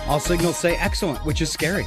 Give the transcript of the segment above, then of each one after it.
All signals say excellent, which is scary.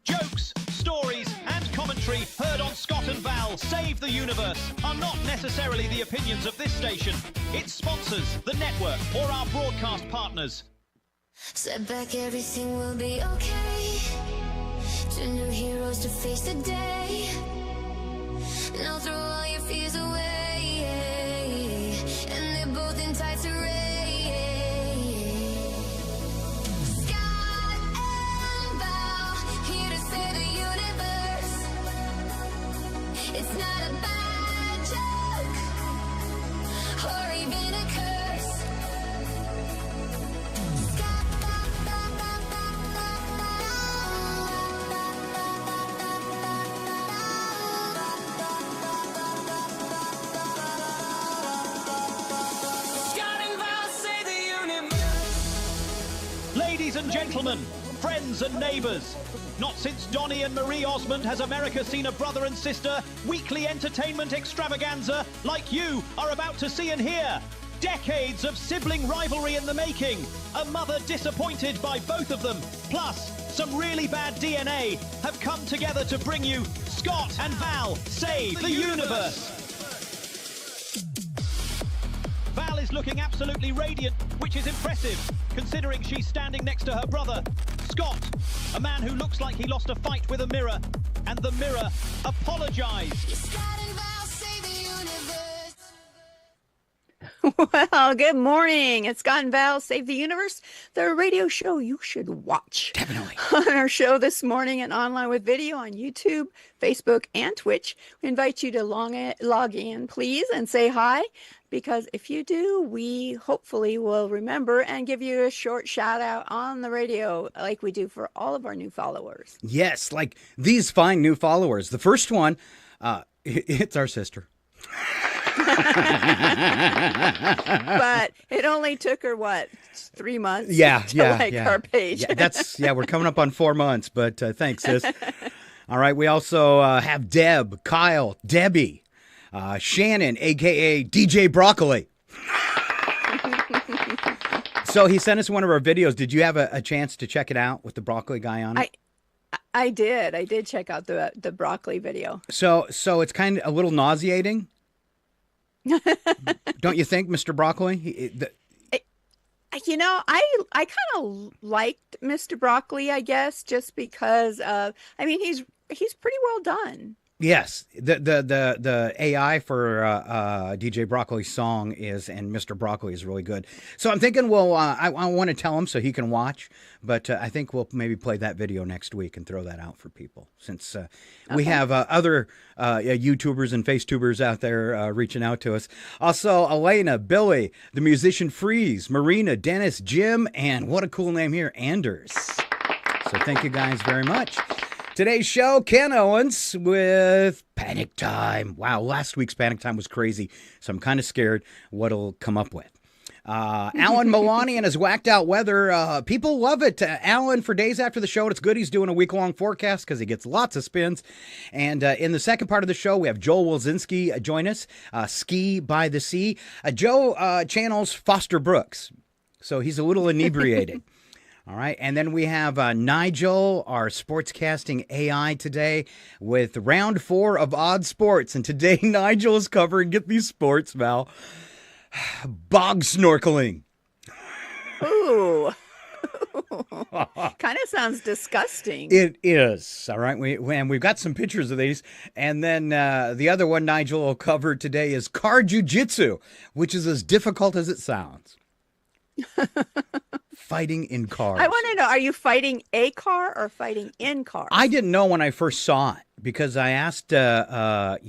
Jokes, stories, and commentary heard on Scott and Val Save the Universe are not necessarily the opinions of this station, its sponsors, the network, or our broadcast partners. Step back, everything will be okay. Two new heroes to face the day. Now throw all your fears away. And they're both in tights array. Scott and Val, here to save the universe. It's not a bad joke, or even a curse. Ladies and gentlemen, friends and neighbours, not since Donny and Marie Osmond has America seen a brother and sister weekly entertainment extravaganza like you are about to see and hear. Decades of sibling rivalry in the making, a mother disappointed by both of them, plus some really bad DNA have come together to bring you Scott and Val Save the Universe. Val is looking absolutely radiant, which is impressive, considering she's standing next to her brother, Scott, a man who looks like he lost a fight with a mirror, and the mirror apologised. Well, good morning. It's Scott and Val Save the Universe, the radio show you should watch. Definitely. On our show this morning and online with video on YouTube, Facebook, and Twitch, we invite you to log in, please, and say hi, because if you do, we hopefully will remember and give you a short shout out on the radio like we do for all of our new followers. Yes, like these fine new followers. The first one, it's our sister. But it only took her, 3 months to like our page. Yeah, we're coming up on 4 months, but thanks, sis. All right, we also have Deb, Kyle, Debbie, Shannon, a.k.a. DJ Broccoli. So he sent us one of our videos. Did you have a chance to check it out with the broccoli guy on it? I did check out the broccoli video. So it's kind of a little nauseating. Don't you think, Mr. Broccoli? I kind of liked Mr. Broccoli, I guess, just because he's pretty well done. Yes, the AI for DJ Broccoli's song is, and Mr. Broccoli is really good. So I'm thinking, well, I want to tell him so he can watch, but I think we'll maybe play that video next week and throw that out for people, since we have other YouTubers and Facetubers out there reaching out to us. Also, Elena, Billy, the musician Freeze, Marina, Dennis, Jim, and what a cool name here, Anders. So thank you guys very much. Today's show, Ken Owens with Panic Time. Wow, last week's Panic Time was crazy, so I'm kind of scared what he'll come up with. Alan Milani and his whacked out weather. People love it. Alan, for days after the show, it's good he's doing a week-long forecast because he gets lots of spins. And in the second part of the show, we have Joel Wilzinski join us, Ski by the Sea. Joe channels Foster Brooks, so he's a little inebriated. All right, and then we have Nigel, our sportscasting AI today, with round 4 of Odd Sports. And today, Nigel is covering, get these sports, Val, bog snorkeling. Ooh. Kind of sounds disgusting. It is. All right, and we've got some pictures of these. And then the other one Nigel will cover today is car jiu-jitsu, which is as difficult as it sounds. Fighting in cars. I want to know, are you fighting a car or fighting in cars? I didn't know when I first saw it because I asked, the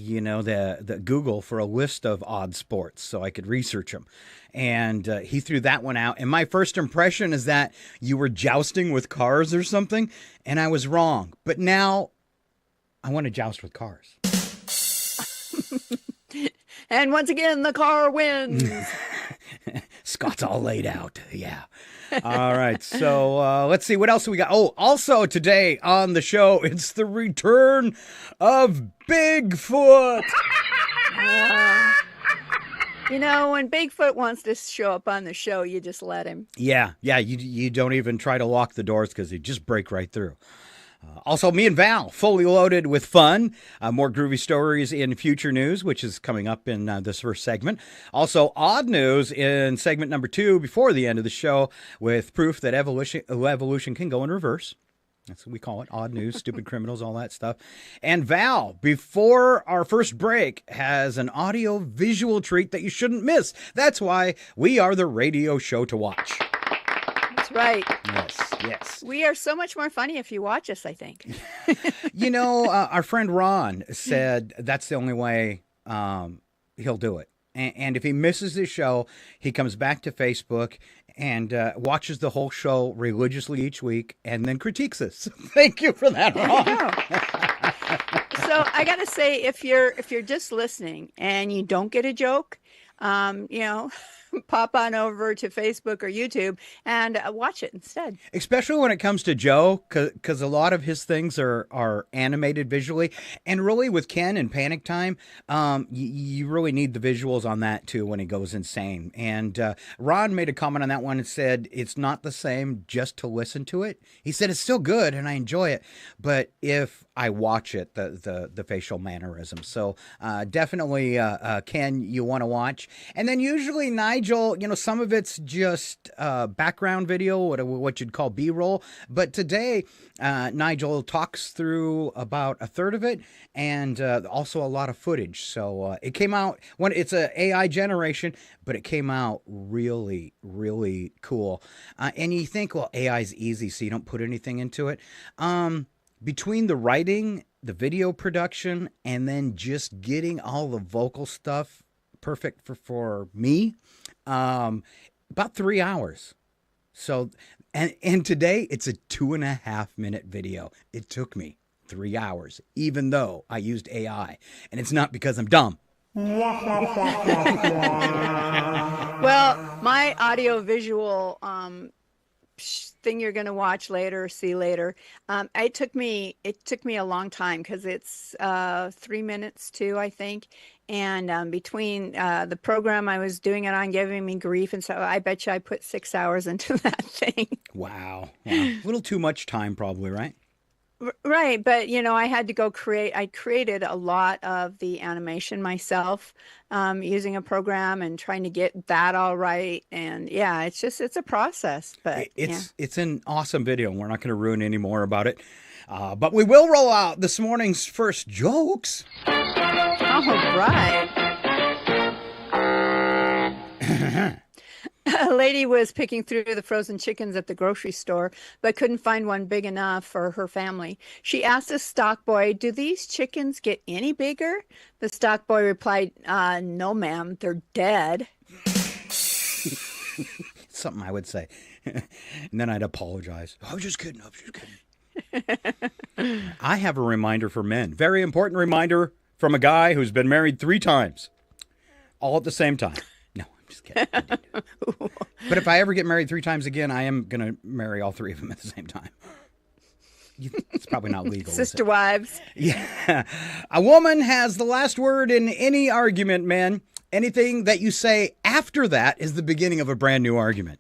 Google for a list of odd sports so I could research them. And he threw that one out. And my first impression is that you were jousting with cars or something. And I was wrong. But now I want to joust with cars. And once again, the car wins. Scott's all laid out. Yeah. All right. So let's see. What else we got? Oh, also today on the show, it's the return of Bigfoot. When Bigfoot wants to show up on the show, you just let him. Yeah. You don't even try to lock the doors because he'd just break right through. Also, me and Val, fully loaded with fun. More groovy stories in future news, which is coming up in this first segment. Also, odd news in segment number 2 before the end of the show with proof that evolution can go in reverse. That's what we call it. Odd news, stupid criminals, all that stuff. And Val, before our first break, has an audio-visual treat that you shouldn't miss. That's why we are the radio show to watch. That's right. Yes. We are so much more funny if you watch us, I think. Our friend Ron said that's the only way he'll do it. And if he misses the show, he comes back to Facebook and watches the whole show religiously each week and then critiques us. Thank you for that, Ron. So I got to say, if you're just listening and you don't get a joke, pop on over to Facebook or YouTube and watch it instead. Especially when it comes to Joe, because a lot of his things are animated visually. And really with Ken and Panic Time, you really need the visuals on that too when he goes insane. And Ron made a comment on that one and said, it's not the same just to listen to it. He said, it's still good and I enjoy it. But if I watch it, the facial mannerisms. So definitely, Ken, you want to watch. And then usually Nigel, some of it's just background video, what you'd call B-roll. But today, Nigel talks through about a third of it and also a lot of footage. So it came out, when it's an AI generation, but it came out really, really cool. And you think, well, AI is easy, so you don't put anything into it. Between the writing, the video production, and then just getting all the vocal stuff perfect for me, about 3 hours. So, and today it's a 2.5 minute video. It took me 3 hours, even though I used AI, and it's not because I'm dumb. Well, my audio visual thing you're going to watch later, see later. It took me a long time because it's 3 minutes too, I think. And between the program I was doing it on giving me grief, and so I bet you I put 6 hours into that thing. Wow. A little too much time, probably, right? Right, but I had to I created a lot of the animation myself, using a program and trying to get that all right. And yeah, it's a process, but yeah. It's an awesome video, and we're not going to ruin any more about it. But we will roll out this morning's first jokes. All right. A lady was picking through the frozen chickens at the grocery store, but couldn't find one big enough for her family. She asked the stock boy, "Do these chickens get any bigger?" The stock boy replied, "No, ma'am, they're dead." Something I would say. And then I'd apologize. I was just kidding. I have a reminder for men. Very important reminder from a guy who's been married 3 times. All at the same time. No, I'm just kidding. But if I ever get married 3 times again, I am going to marry all 3 of them at the same time. It's probably not legal. Sister wives. Yeah. A woman has the last word in any argument, man. Anything that you say after that is the beginning of a brand new argument.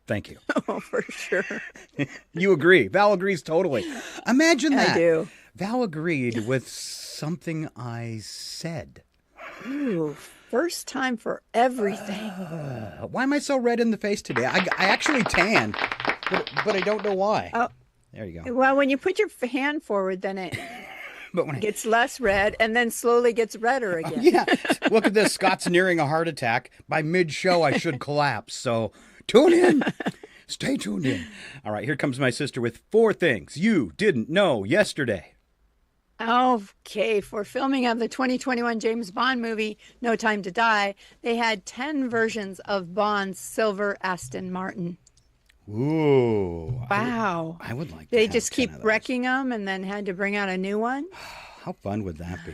Thank you. Oh, for sure. You agree. Val agrees totally. Imagine that. I do. Val agreed with something I said. Ooh, first time for everything. Why am I so red in the face today? I actually tanned, but I don't know why. Oh, there you go. Well, when you put your hand forward, then it But when gets less red and then slowly gets redder again. Yeah. Look at this. Scott's nearing a heart attack. By mid-show, I should collapse. So tune in. Stay tuned in. All right, here comes my sister with 4 things you didn't know yesterday. Okay, for filming of the 2021 James Bond movie, No Time to Die, they had 10 versions of Bond's silver Aston Martin. Ooh. Wow. I would like to They have just 10 keep of those. wrecking them and then had to bring out a new one. How fun would that be?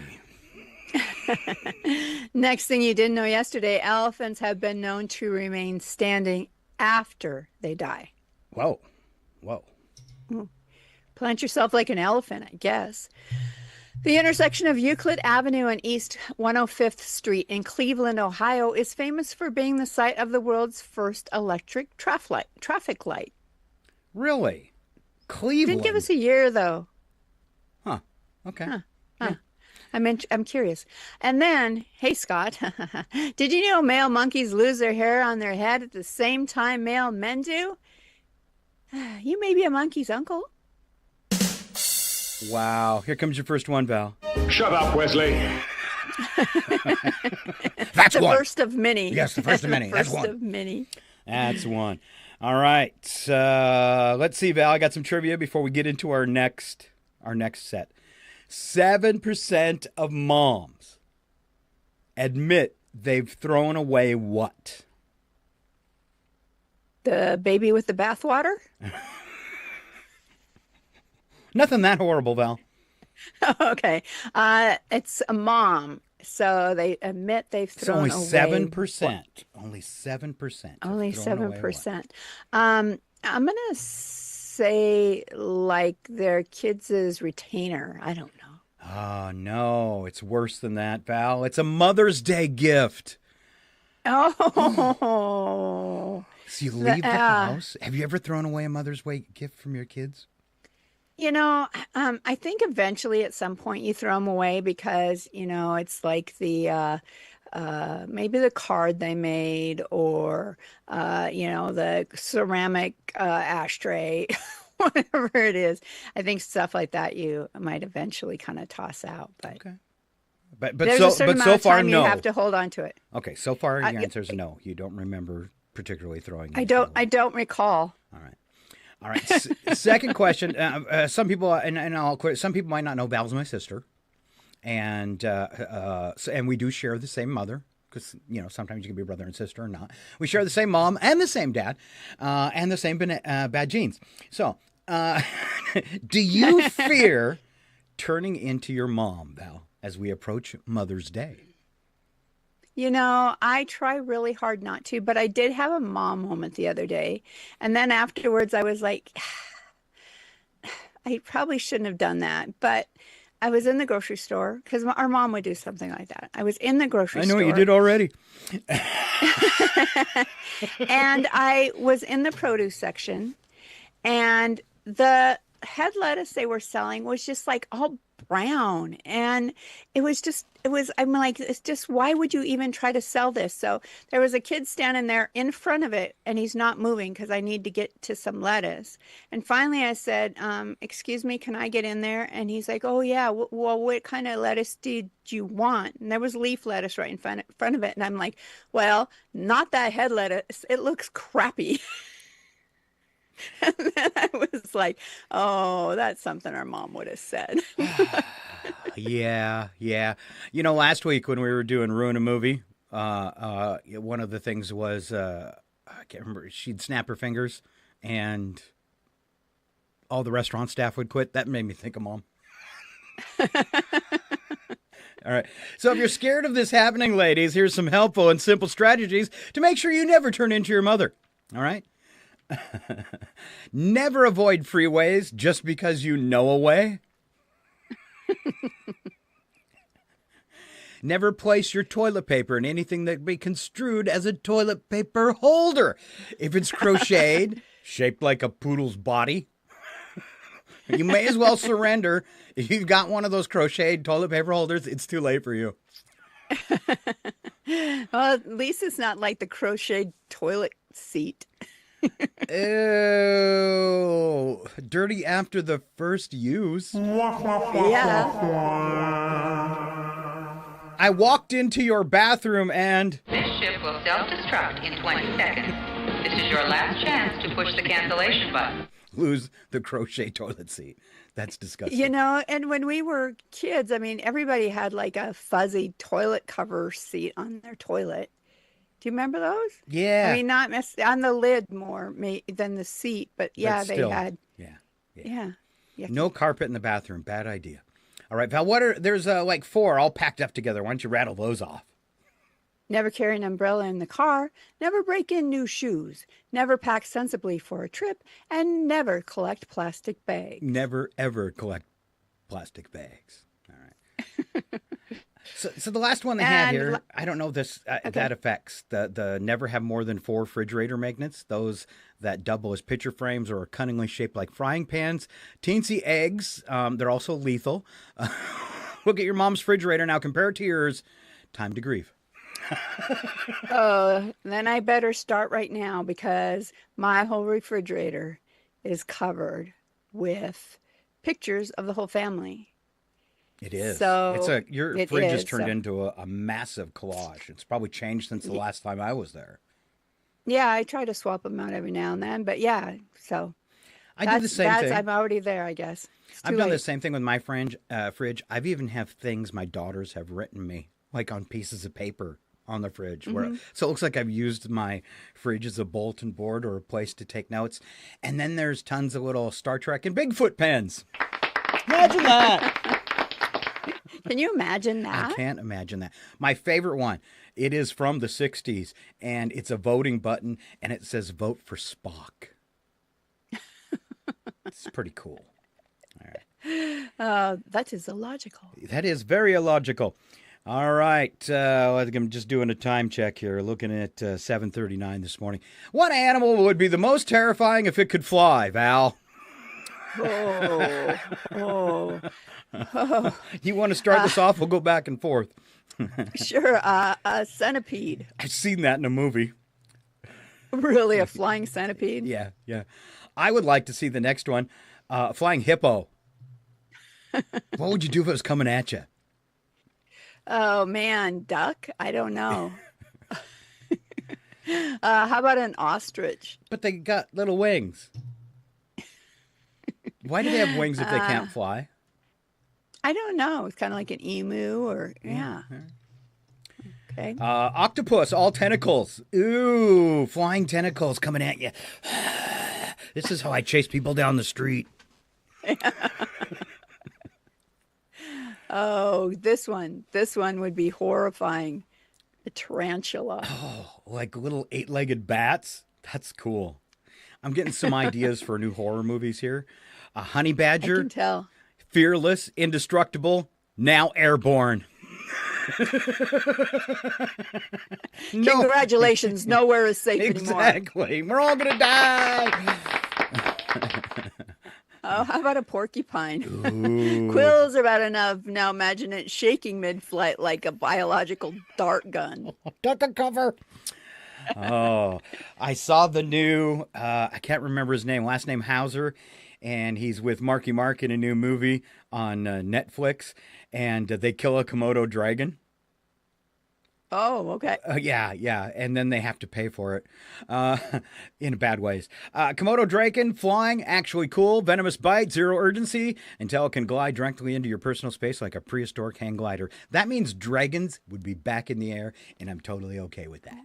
Next thing you didn't know yesterday, elephants have been known to remain standing after they die. Whoa. Plant yourself like an elephant, I guess. The intersection of Euclid Avenue and East 105th Street in Cleveland, Ohio, is famous for being the site of the world's first electric traffic light. Really? Cleveland? Didn't give us a year, though. Huh. Okay. I'm curious. And then, hey, Scott, did you know male monkeys lose their hair on their head at the same time male men do? You may be a monkey's uncle. Wow. Here comes your first one, Val. Shut up, Wesley. That's The one. first of many. Yes, the first of many. That's First one. of many. That's one. All right. Let's see, Val. I got some trivia before we get into our next set. 7% of moms admit they've thrown away what? The baby with the bathwater? Nothing that horrible, Val. Okay. It's a mom. So they admit they've It's thrown only away 7%. Only 7%. Only have thrown away 7%. I'm going to say like their kids' retainer. I don't know. Oh, no. It's worse than that, Val. It's a Mother's Day gift. Oh. So you leave the house. Have you ever thrown away a Mother's Day gift from your kids? I think eventually at some point you throw them away because, it's like the maybe the card they made or, the ceramic ashtray, whatever it is. I think stuff like that you might eventually kind of toss out. But Okay. But there's a certain amount so of far, time no. you have to hold on to it. Okay, so far your answer is no. You don't remember particularly throwing it. I don't recall. All right. Second question. Some people, some people might not know Val's my sister, and we do share the same mother because sometimes you can be brother and sister or not. We share the same mom and the same dad, and the same bad genes. So, do you fear turning into your mom, Val, as we approach Mother's Day? I try really hard not to, but I did have a mom moment the other day. And then afterwards, I was like, I probably shouldn't have done that. But I was in the grocery store because our mom would do something like that. I was in the grocery store. I know what you did already. And I was in the produce section. And the head lettuce they were selling was just like all brown. And I'm like, it's just, why would you even try to sell this? So there was a kid standing there in front of it and he's not moving because I need to get to some lettuce. And finally I said, excuse me, can I get in there? And he's like, oh yeah, well, what kind of lettuce did you want? And there was leaf lettuce right in front of it. And I'm like, well, not that head lettuce. It looks crappy. And then I was like, oh, that's something our mom would have said. Yeah. You know, last week when we were doing Ruin a Movie, one of the things was, I can't remember, she'd snap her fingers and all the restaurant staff would quit. That made me think of Mom. All right. So if you're scared of this happening, ladies, here's some helpful and simple strategies to make sure you never turn into your mother. All right. Never avoid freeways just because you know a way. Never place your toilet paper in anything that be construed as a toilet paper holder. If it's crocheted, shaped like a poodle's body, you may as well surrender. If you've got one of those crocheted toilet paper holders, it's too late for you. Well, at least it's not like the crocheted toilet seat. Ew. Dirty after the first use. Yeah. I walked into your bathroom and... This ship will self-destruct in 20 seconds. This is your last chance to push the cancellation button. Lose the crochet toilet seat. That's disgusting. You know, and when we were kids, I mean, everybody had like a fuzzy toilet cover seat on their toilet. Do you remember those? Yeah. I mean, not on the lid more than the seat, but yeah, But still, they had. Yeah. Yeah. No carpet in the bathroom. Bad idea. All right, Val, there's like 4 all packed up together. Why don't you rattle those off? Never carry an umbrella in the car, never break in new shoes, never pack sensibly for a trip, and never collect plastic bags. Never, ever collect plastic bags. All right. So the last one they had here, I don't know if this that affects the never have more than 4 refrigerator magnets. Those that double as picture frames or are cunningly shaped like frying pans. Teensy eggs, they're also lethal. Look at your mom's refrigerator now. Compare it to yours. Time to grieve. Oh, then I better start right now because my whole refrigerator is covered with pictures of the whole family. It is. So your fridge has turned into a massive collage. It's probably changed since the last time I was there. Yeah, I try to swap them out every now and then, but yeah, so I do the same thing. I'm already there, I guess. I've done the same thing with my fridge. I've even have things my daughters have written me, like on pieces of paper on the fridge. So it looks like I've used my fridge as a bulletin board or a place to take notes. And then there's tons of little Star Trek and Bigfoot pens. Imagine that. Can you imagine that? I can't imagine that. My favorite one, it is from the 60s, and it's a voting button, and it says vote for Spock. It's pretty cool. All right. That is illogical. That is very illogical. All right. I'm just doing a time check here, looking at 7:39 this morning. What animal would be the most terrifying if it could fly, Val? Oh. You want to start this off? We'll go back and forth. Sure. A centipede. I've seen that in a movie. Really, a flying centipede? Yeah. I would like to see the next one. Flying hippo. What would you do if it was coming at you? Oh, man. Duck? I don't know. How about an ostrich? But they got little wings. Why do they have wings if they can't fly? I don't know. It's kind of like an emu or, yeah. Okay. Octopus, all tentacles. Ooh, flying tentacles coming at you. This is how I chase people down the street. Oh, this one would be horrifying. A tarantula. Oh, like little 8-legged bats? That's cool. I'm getting some ideas for new horror movies here. A honey badger. I can tell. Fearless, indestructible, now airborne. Congratulations, nowhere is safe anymore. Exactly. We're all going to die. Oh, how about a porcupine? Quills are bad enough. Now imagine it shaking mid-flight like a biological dart gun. Duck a cover. Oh, I saw the new, I can't remember his name, last name Hauser, and he's with Marky Mark in a new movie on Netflix, and they kill a Komodo dragon. Oh, okay. Yeah, and then they have to pay for it in bad ways. Komodo dragon, flying, actually cool, venomous bite, zero urgency, until it can glide directly into your personal space like a prehistoric hang glider. That means dragons would be back in the air, and I'm totally okay with that.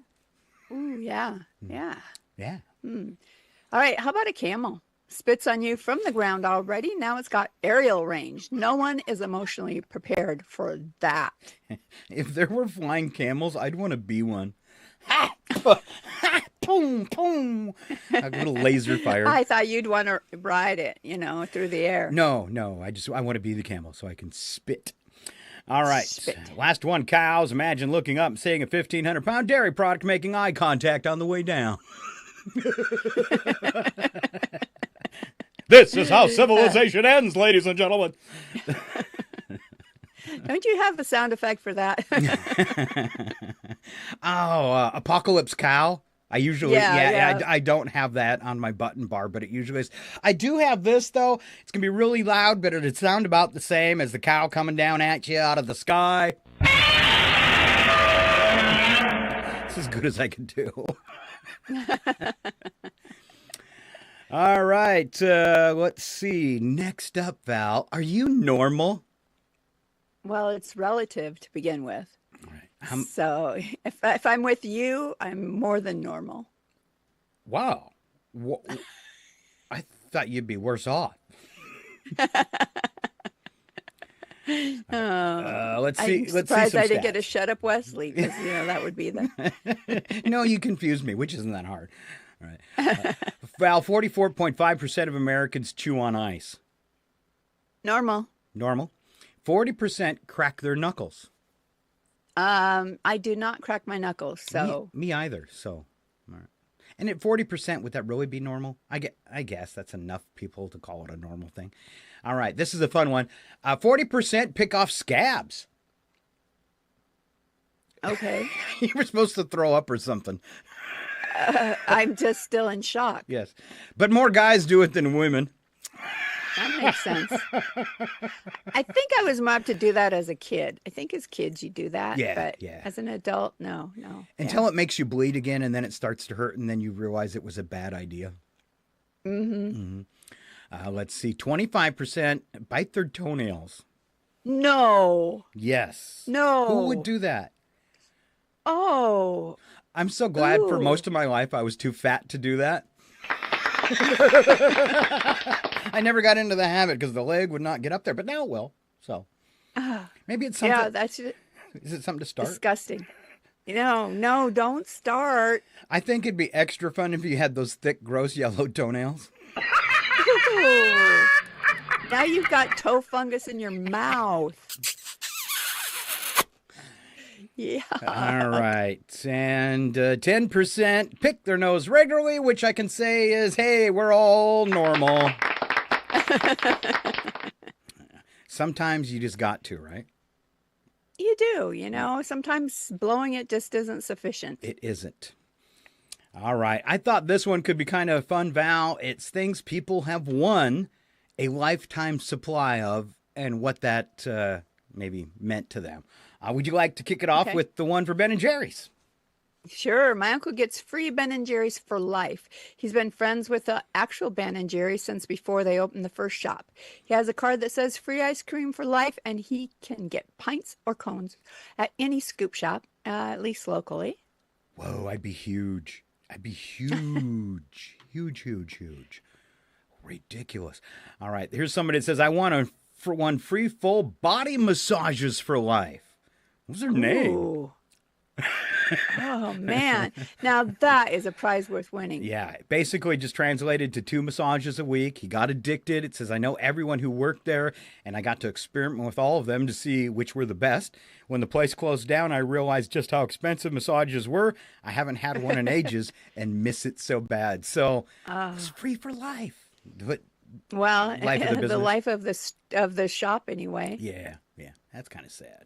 Ooh, yeah, yeah. Yeah. All right, how about a camel? Spits on you from the ground already. Now it's got aerial range. No one is emotionally prepared for that. If there were flying camels, I'd want to be one. Ha! Ha! Boom! Boom! A little laser fire. I thought you'd want to ride it, through the air. No. I want to be the camel so I can spit. All right. Spit. Last one, cows. Imagine looking up and seeing a 1,500-pound dairy product making eye contact on the way down. This is how civilization ends, ladies and gentlemen. Don't you have a sound effect for that? Apocalypse cow. I usually, Yeah. I don't have that on my button bar, but it usually is. I do have this, though. It's going to be really loud, but it'll sound about the same as the cow coming down at you out of the sky. It's as good as I can do. All right, let's see. Next up, Val, are you normal? Well, it's relative to begin with. All right. So if I'm with you, I'm more than normal. Wow. I thought you'd be worse off. Let's see. I'm surprised I didn't get a shut up Wesley, because that would be the. No, you confused me, which isn't that hard. All right. Val, 44.5% of Americans chew on ice. Normal. 40% crack their knuckles. I do not crack my knuckles, so. Me either. So, all right. And at 40%, would that really be normal? I guess that's enough people to call it a normal thing. All right, this is a fun one. 40% pick off scabs. Okay. You were supposed to throw up or something. I'm just still in shock. Yes. But more guys do it than women. That makes sense. I think I was more apt to do that as a kid. I think as kids you do that. Yeah, but yeah. As an adult, no. Until it makes you bleed again, and then it starts to hurt, and then you realize it was a bad idea. Mm-hmm. Let's see. 25% bite their toenails. No. Yes. No. Who would do that? Oh. I'm so glad for Ooh. most of my life I was too fat to do that. I never got into the habit because the leg would not get up there, but now it will. So maybe it's something. Yeah, that's Is it something to start? disgusting. No, don't start. I think it'd be extra fun if you had those thick, gross yellow toenails. Ooh. Now you've got toe fungus in your mouth. Yeah. All right. And 10% pick their nose regularly, which I can say is, hey, we're all normal. Sometimes you just got to, right? You do, sometimes blowing it just isn't sufficient. It isn't. All right. I thought this one could be kind of fun, Val. It's things people have won a lifetime supply of and what that maybe meant to them. Would you like to kick it off with the one for Ben & Jerry's? Sure. My uncle gets free Ben & Jerry's for life. He's been friends with the actual Ben & Jerry's since before they opened the first shop. He has a card that says free ice cream for life, and he can get pints or cones at any scoop shop, at least locally. Whoa, I'd be huge. I'd be huge. Huge. Ridiculous. All right, here's somebody that says, I want one free full body massages for life. What's their name? Ooh. Oh, man. Now that is a prize worth winning. Yeah, basically just translated to 2 massages a week. He got addicted. It says, I know everyone who worked there, and I got to experiment with all of them to see which were the best. When the place closed down, I realized just how expensive massages were. I haven't had one in ages and miss it so bad. So it's free for life. But Well, life of the the business. life of the shop anyway. Yeah, that's kind of sad.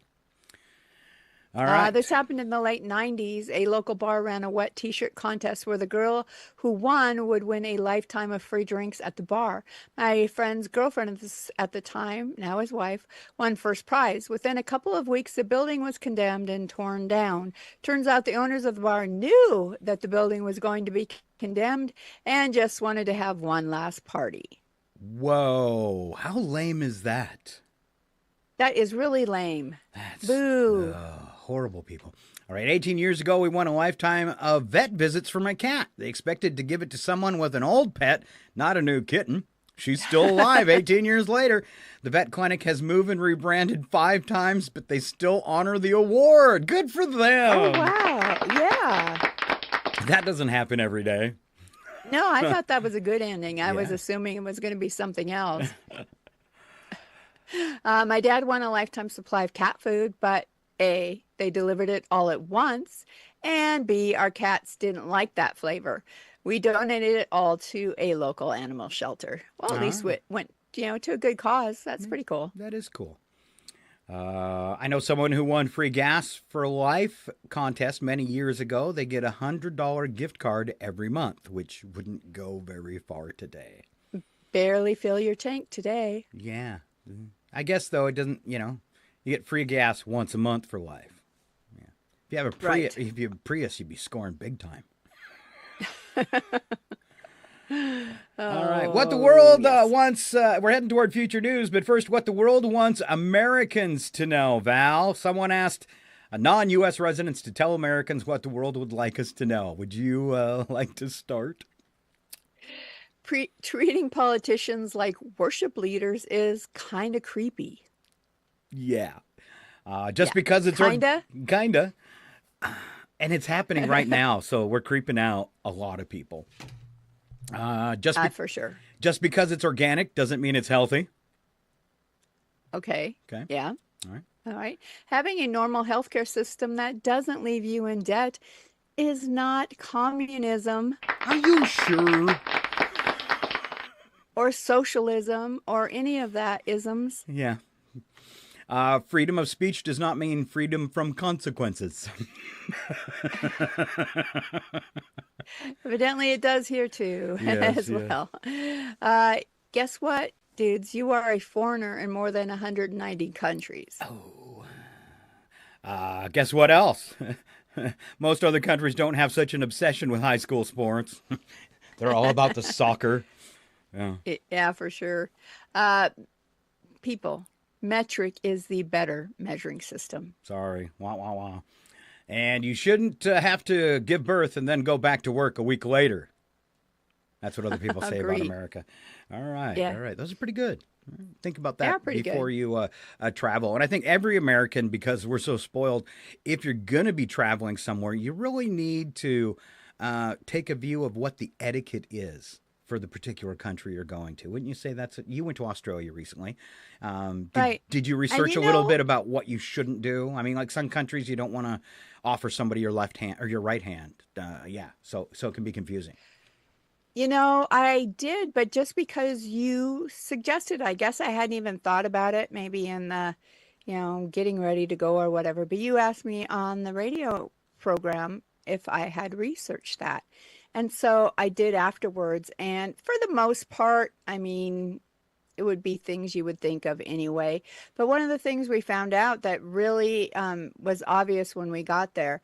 All right. This happened in the late 90s. A local bar ran a wet t-shirt contest where the girl who won would win a lifetime of free drinks at the bar. My friend's girlfriend at the time, now his wife, won first prize. Within a couple of weeks, the building was condemned and torn down. Turns out the owners of the bar knew that the building was going to be condemned and just wanted to have one last party. Whoa, how lame is that? That is really lame. That's Boo. horrible people. All right, 18 years ago, we won a lifetime of vet visits for my cat. They expected to give it to someone with an old pet, not a new kitten. She's still alive 18 years later. The vet clinic has moved and rebranded 5 times, but they still honor the award. Good for them. Oh, wow. Yeah. That doesn't happen every day. No, I thought that was a good ending. I was Yeah. assuming it was going to be something else. My dad won a lifetime supply of cat food, but A, they delivered it all at once, and B, our cats didn't like that flavor. We donated it all to a local animal shelter. Well, at least it went, to a good cause. That's pretty cool. That is cool. I know someone who won free gas for life contest many years ago. They get a $100 gift card every month, which wouldn't go very far today. Barely fill your tank today. Yeah. I guess, though, it doesn't, you get free gas once a month for life. Yeah. If you have a Prius, Right. if you have a Prius, you'd be scoring big time. All right. What the world wants, we're heading toward future news, but first, what the world wants Americans to know, Val. Someone asked non-U.S. residents to tell Americans what the world would like us to know. Would you like to start? Treating politicians like worship leaders is kind of creepy. Yeah. Just because it's... Kinda? Kinda. And it's happening right now, so we're creeping out a lot of people. For sure. Just because it's organic doesn't mean it's healthy. Okay. Okay. Yeah. All right. Having a normal healthcare system that doesn't leave you in debt is not communism. Are you sure? Or socialism or any of that isms. Yeah. Freedom of speech does not mean freedom from consequences. Evidently it does here too as well. Guess what, dudes? You are a foreigner in more than 190 countries. Guess what else? Most other countries don't have such an obsession with high school sports. They're all about the soccer. Yeah. Yeah, for sure. People, metric is the better measuring system. Sorry. Wah, wah, wah. And you shouldn't have to give birth and then go back to work a week later. That's what other people say about America. All right. Yeah. All right. Those are pretty good. Think about They are that pretty before good. you travel. And I think every American, because we're so spoiled, if you're going to be traveling somewhere, you really need to take a view of what the etiquette is for the particular country you're going to. Wouldn't you say you went to Australia recently? Right. Did you research a little bit about what you shouldn't do? I mean, like some countries, you don't want to offer somebody your left hand or your right hand. So it can be confusing. I did, but just because you suggested, I guess I hadn't even thought about it, maybe in the, getting ready to go or whatever. But you asked me on the radio program if I had researched that. And so I did afterwards. And for the most part, I mean, it would be things you would think of anyway. But one of the things we found out that really was obvious when we got there,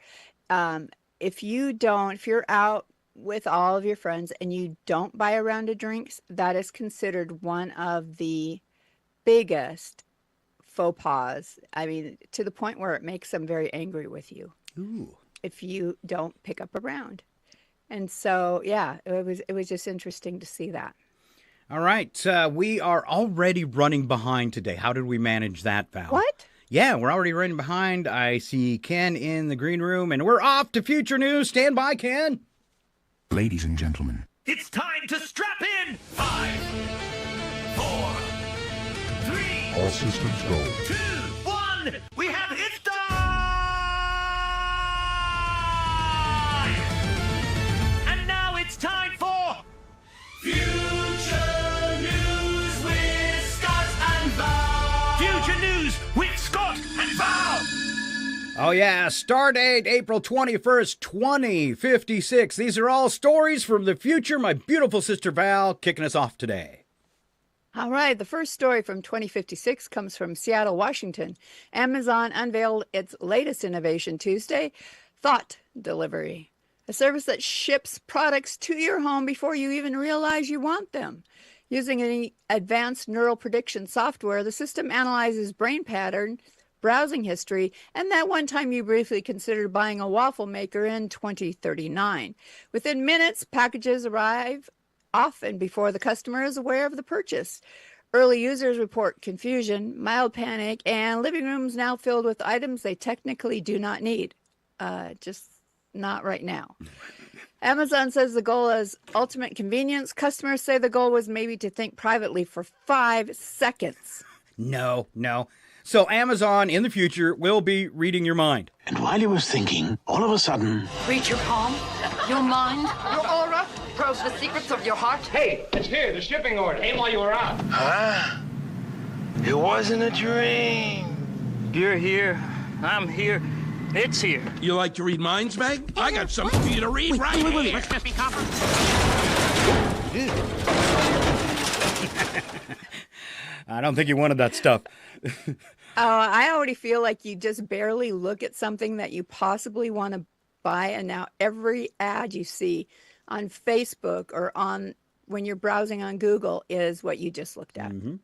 if you're out with all of your friends and you don't buy a round of drinks, that is considered one of the biggest faux pas. I mean, to the point where it makes them very angry with you. Ooh. If you don't pick up a round. And so, yeah, it was just interesting to see that. All right. We are already running behind today. How did we manage that, Val? What? Yeah, we're already running behind. I see Ken in the green room, and we're off to future news. Stand by, Ken. Ladies and gentlemen, It's time to strap in! 5, 4, 3, all systems go. 2, 1, we have hit time! And now it's time for Future News! Oh, yeah. Star date, April 21st, 2056. These are all stories from the future. My beautiful sister Val kicking us off today. All right, the first story from 2056 comes from Seattle, Washington. Amazon unveiled its latest innovation Tuesday, Thought Delivery, a service that ships products to your home before you even realize you want them. Using an advanced neural prediction software, the system analyzes brain patterns, browsing history, and that one time you briefly considered buying a waffle maker in 2039. Within minutes, packages arrive often before the customer is aware of the purchase. Early users report confusion, mild panic, and living rooms now filled with items they technically do not need. Just not right now. Amazon says the goal is ultimate convenience. Customers say the goal was maybe to think privately for 5 seconds. No. So Amazon in the future will be reading your mind. And while he was thinking, all of a sudden... Read your palm, your mind, your aura, probes the secrets of your heart. Hey, it's here, the shipping order. Came while you were out. Huh? It wasn't a dream. You're here. I'm here. It's here. You like to read minds, Meg? I got something for you to read right here. Let's just be copper. I don't think you wanted that stuff. I already feel like you just barely look at something that you possibly want to buy, and now every ad you see on Facebook or on when you're browsing on Google is what you just looked at. Mm-hmm.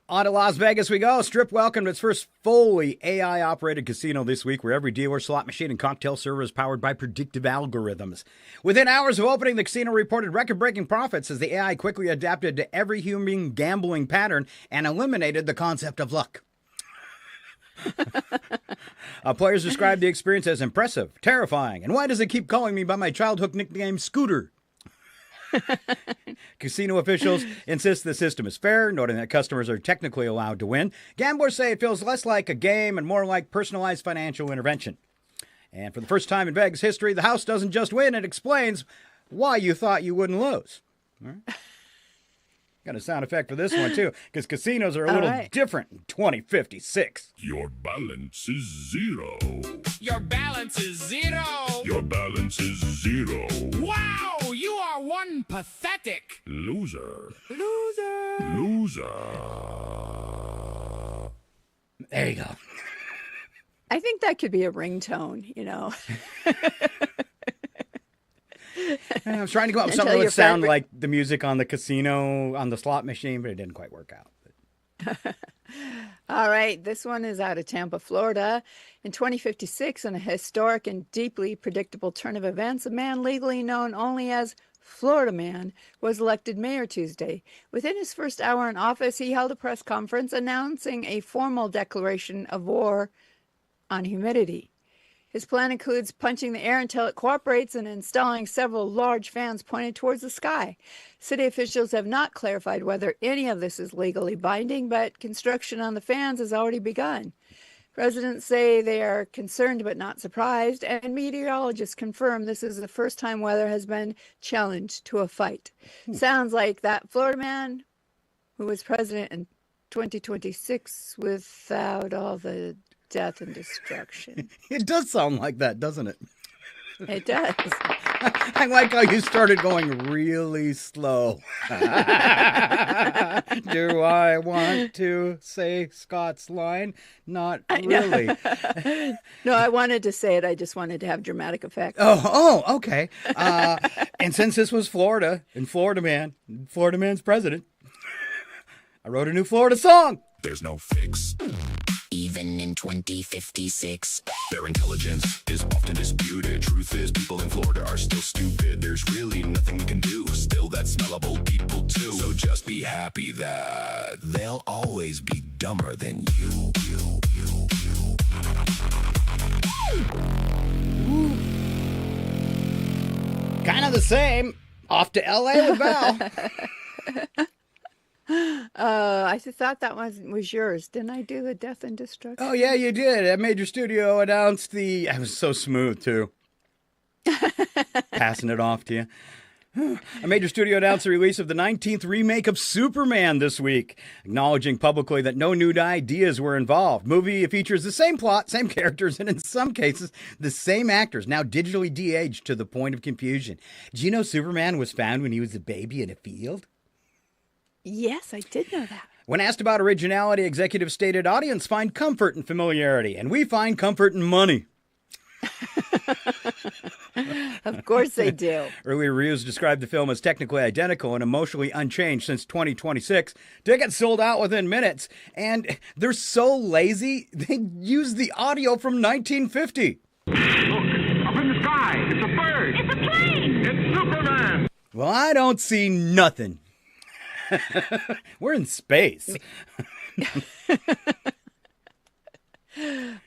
On to Las Vegas we go. Strip welcomed its first fully AI-operated casino this week, where every dealer, slot machine, and cocktail server is powered by predictive algorithms. Within hours of opening, the casino reported record-breaking profits as the AI quickly adapted to every human gambling pattern and eliminated the concept of luck. Players described the experience as impressive, terrifying, and why does it keep calling me by my childhood nickname, Scooter? Casino officials insist the system is fair, noting that customers are technically allowed to win. Gamblers say it feels less like a game and more like personalized financial intervention. And for the first time in Vegas history, the house doesn't just win, it explains why you thought you wouldn't lose. All right. Got a sound effect for this one, too, because casinos are a little different in 2056. Your balance is zero. Your balance is zero. Your balance is zero. Wow, you are one pathetic Loser. loser. There you go. I think that could be a ringtone, you know. I was trying to go up with something that would sound like the music on the casino, on the slot machine, but it didn't quite work out. All right, this one is out of Tampa, Florida. In 2056, in a historic and deeply predictable turn of events, a man legally known only as Florida Man was elected mayor Tuesday. Within his first hour in office, he held a press conference announcing a formal declaration of war on humidity. His plan includes punching the air until it cooperates and installing several large fans pointed towards the sky. City officials have not clarified whether any of this is legally binding, but construction on the fans has already begun. Residents say they are concerned but not surprised, and meteorologists confirm this is the first time weather has been challenged to a fight. Sounds like that Florida man who was president in 2026 without all the death and destruction. It does sound like that, doesn't it? It does. I like how you started going really slow. Do I want to say Scott's line? Not really. No, I wanted to say it. I just wanted to have dramatic effect. Oh, okay. And since this was Florida and Florida Man's president, I wrote a new Florida song. There's no fix. Even in 2056, Their intelligence is often disputed. Truth is, people in Florida are still stupid. There's really nothing we can do. Still, that's smellable people too. So just be happy that they'll always be dumber than you. Kind of the same. Off to LA with Val. I thought that one was yours. Didn't I do the death and destruction? Oh, yeah, you did. At Major Studio announced I was so smooth, too. Passing it off to you. A major studio announced the release of the 19th remake of Superman this week, acknowledging publicly that no new ideas were involved. Movie features the same plot, same characters, and in some cases, the same actors, now digitally de-aged to the point of confusion. Do you know Superman was found when he was a baby in a field? Yes, I did know that. When asked about originality, executives stated, audience find comfort in familiarity, and we find comfort in money. Of course they do. Earlier reviews described the film as technically identical and emotionally unchanged since 2026. Tickets sold out within minutes, and they're so lazy, they use the audio from 1950. Look, up in the sky. It's a bird. It's a plane. It's Superman. Well, I don't see nothing. We're in space.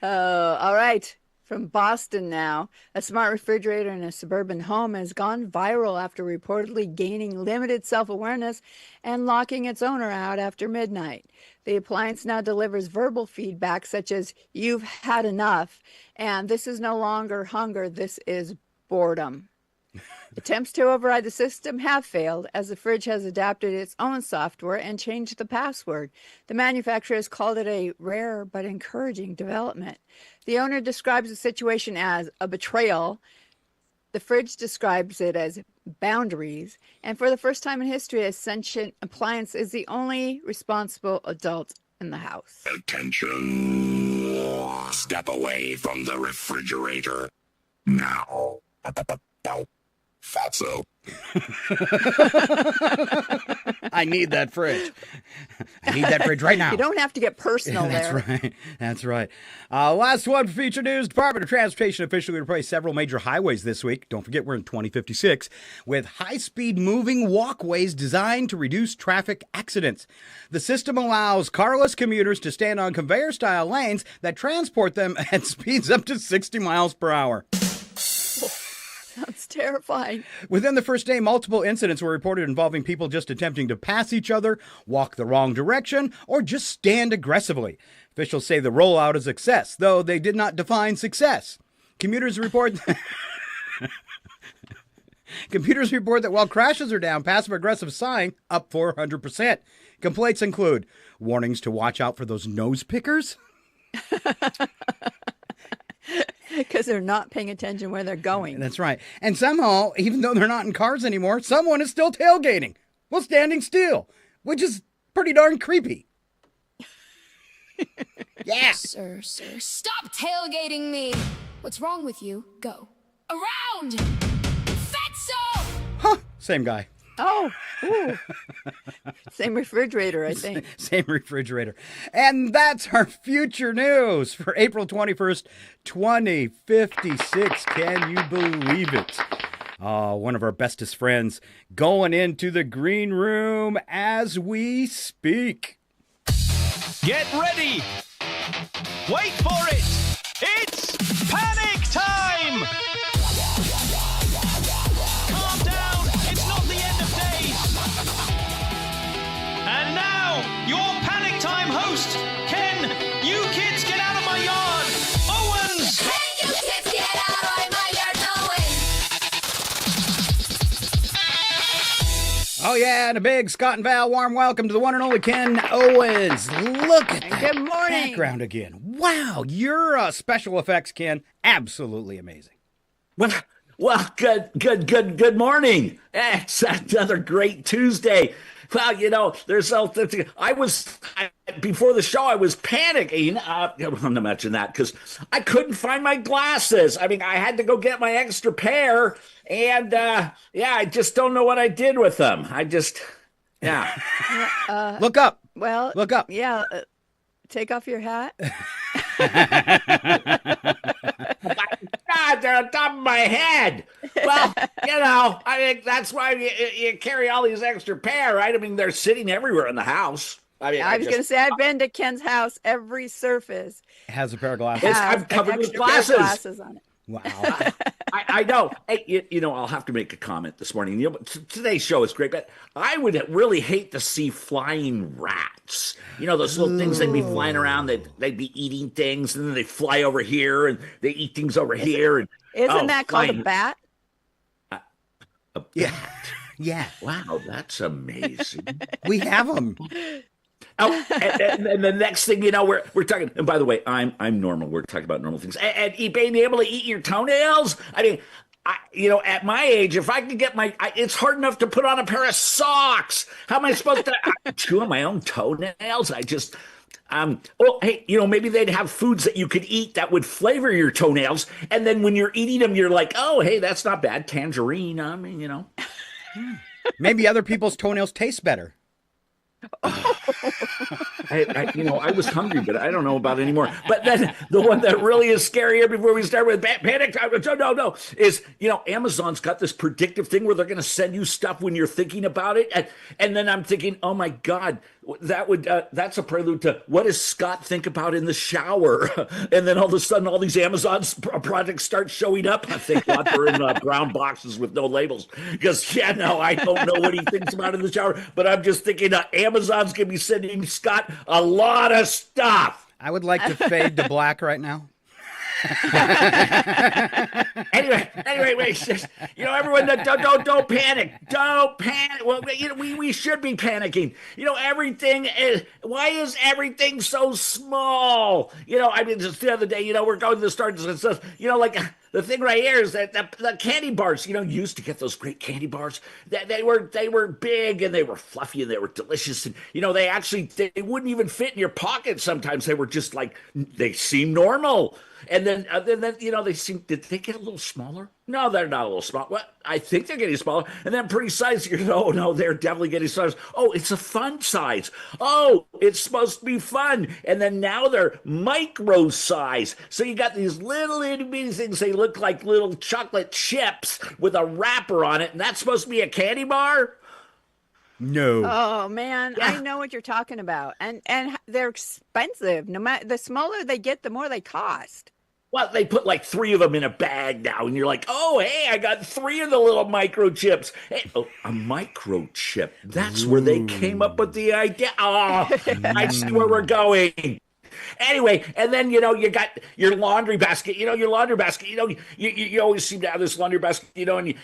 All right. From Boston now, a smart refrigerator in a suburban home has gone viral after reportedly gaining limited self-awareness and locking its owner out after midnight. The appliance now delivers verbal feedback such as, "You've had enough," and "This is no longer hunger, this is boredom." Attempts to override the system have failed as the fridge has adapted its own software and changed the password. The manufacturer has called it a rare but encouraging development. The owner describes the situation as a betrayal. The fridge describes it as boundaries. And for the first time in history, a sentient appliance is the only responsible adult in the house. Attention. Step away from the refrigerator. Now. Fatso. I need that fridge. I need that fridge right now. You don't have to get personal That's there. right. That's right. Last one for feature news. Department of Transportation officially replaced several major highways this week. Don't forget we're in 2056 with high-speed moving walkways designed to reduce traffic accidents. The system allows carless commuters to stand on conveyor-style lanes that transport them at speeds up to 60 miles per hour. Sounds terrifying. Within the first day, multiple incidents were reported involving people just attempting to pass each other, walk the wrong direction, or just stand aggressively. Officials say the rollout is a success, though they did not define success. Computers report that while crashes are down, passive-aggressive sighing up 400%. Complaints include warnings to watch out for those nose pickers. Because they're not paying attention where they're going. That's right. And somehow, even though they're not in cars anymore, someone is still tailgating while standing still, which is pretty darn creepy. Yeah. Sir, stop tailgating me. What's wrong with you? Go. Around! Fatso! Huh. Same guy. Oh, ooh. Same refrigerator, I think. Same refrigerator. And that's our future news for April 21st, 2056. Can you believe it? One of our bestest friends going into the green room as we speak. Get ready! Wait for it! It's panic time! Calm down! It's not the end of days! And now, your panic time host, Ken, you kids get out of my yard! Owens! Hey, you kids, get out of my yard, Owens! Oh, yeah, and a big Scott and Val warm welcome to the one and only Ken Owens. Look at that Good morning. background again. Wow, your special effects, Ken, absolutely amazing. Well, good morning. It's another great Tuesday. Well, you know, before the show, I was panicking. I'm not mention that because I couldn't find my glasses. I mean, I had to go get my extra pair, and I just don't know what I did with them. Look up. Well, look up. Yeah. Take off your hat. God, they're on top of my head. Well, I mean, that's why you carry all these extra pair, right? I mean, they're sitting everywhere in the house. I mean, I was going to say, I've been to Ken's house. Every surface has a pair of glasses. I'm covered with glasses on it. Wow. I know. Hey, I'll have to make a comment this morning. Today's show is great, but I would really hate to see flying rats. Those little things that'd be flying around, they'd be eating things, and then they fly over here, and they eat things over here. Isn't that called a bat? A bat? Yeah. Wow, that's amazing. We have them. Oh, and the next thing you know, we're talking. And by the way, I'm normal. We're talking about normal things. And being able to eat your toenails. I mean, at my age, if I could get it's hard enough to put on a pair of socks. How am I supposed to chew on my own toenails? Hey, maybe they'd have foods that you could eat that would flavor your toenails, and then when you're eating them, you're like, oh, hey, that's not bad, tangerine. I mean, Maybe other people's toenails taste better. I was hungry, but I don't know about it anymore. But then the one that really is scarier before we start with panic time, no, is, Amazon's got this predictive thing where they're going to send you stuff when you're thinking about it. And then I'm thinking, oh my God, that's a prelude to what does Scott think about in the shower? And then all of a sudden, all these Amazon projects start showing up. I think they're in brown boxes with no labels. Because, I don't know what he thinks about in the shower. But I'm just thinking Amazon's going to be sending Scott a lot of stuff. I would like to fade to black right now. anyway, wait. Everyone, don't panic. Don't panic. Well, we should be panicking. Why is everything so small? Just the other day, we're going to the store and stuff. The thing right here is that the candy bars, you used to get those great candy bars. They were big and they were fluffy and they were delicious. And, they wouldn't even fit in your pocket sometimes. They were just they seemed normal. And then did they get a little smaller? No, they're not a little small. Well, I think they're getting smaller. And then pretty size, no, they're definitely getting size. Oh, it's a fun size. Oh, it's supposed to be fun. And then now they're micro size. So you got these little itty bitty things. They look like little chocolate chips with a wrapper on it. And that's supposed to be a candy bar? No. Oh man, yeah. I know what you're talking about, and they're expensive. No matter the smaller they get, the more they cost. Well, they put 3 of them in a bag now, and you're like, oh, hey, I got 3 of the little microchips. Hey, a microchip. That's where they came up with the idea. Oh, I see where we're going. Anyway, and then, you got your laundry basket, you always seem to have this laundry basket, and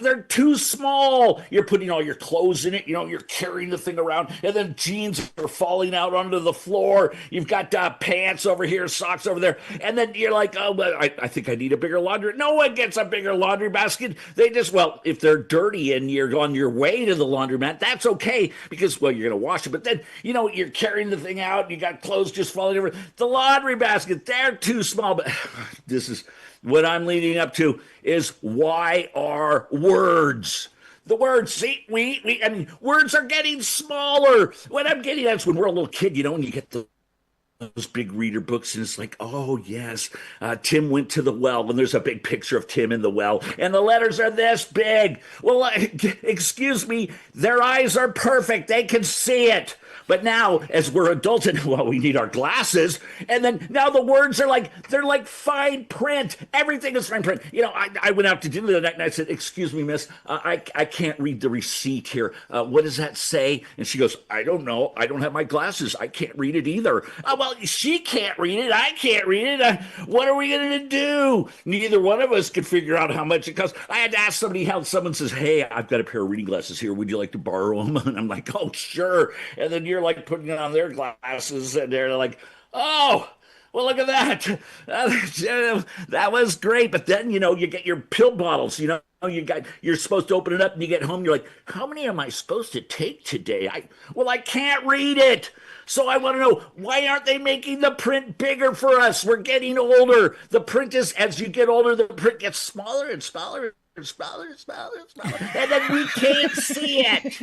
they're too small. You're putting all your clothes in it, you're carrying the thing around, and then jeans are falling out onto the floor. You've got pants over here, socks over there, and then you're like, oh, but I think I need a bigger laundry. No one gets a bigger laundry basket. They just, if they're dirty and you're on your way to the laundromat, that's okay because, you're going to wash it. But then, you're carrying the thing out, and you got clothes just falling over. The laundry basket, they're too small. But this is what I'm leading up to is why are words? The words, see, words are getting smaller. What I'm getting at is when we're a little kid, and you get those big reader books, and it's like, oh, yes, Tim went to the well, and there's a big picture of Tim in the well, and the letters are this big. Well, excuse me, their eyes are perfect. They can see it. But now, as we're adults, and we need our glasses, and then now the words are they're like fine print. Everything is fine print. I went out to dinner the other night, and I said, excuse me, miss, I can't read the receipt here. What does that say? And she goes, I don't know. I don't have my glasses. I can't read it either. Well, she can't read it. I can't read it. What are we going to do? Neither one of us could figure out how much it costs. I had to ask somebody how someone says, hey, I've got a pair of reading glasses here. Would you like to borrow them? And I'm like, oh, sure. And then you're putting on their glasses, and they're like, oh, well, look at that. That was great. But then, you get your pill bottles, you're supposed to open it up, and you get home, you're like, how many am I supposed to take today? I can't read it. So I want to know, why aren't they making the print bigger for us? We're getting older. The print is, as you get older, the print gets smaller and smaller and smaller and smaller and smaller. And then we can't see it.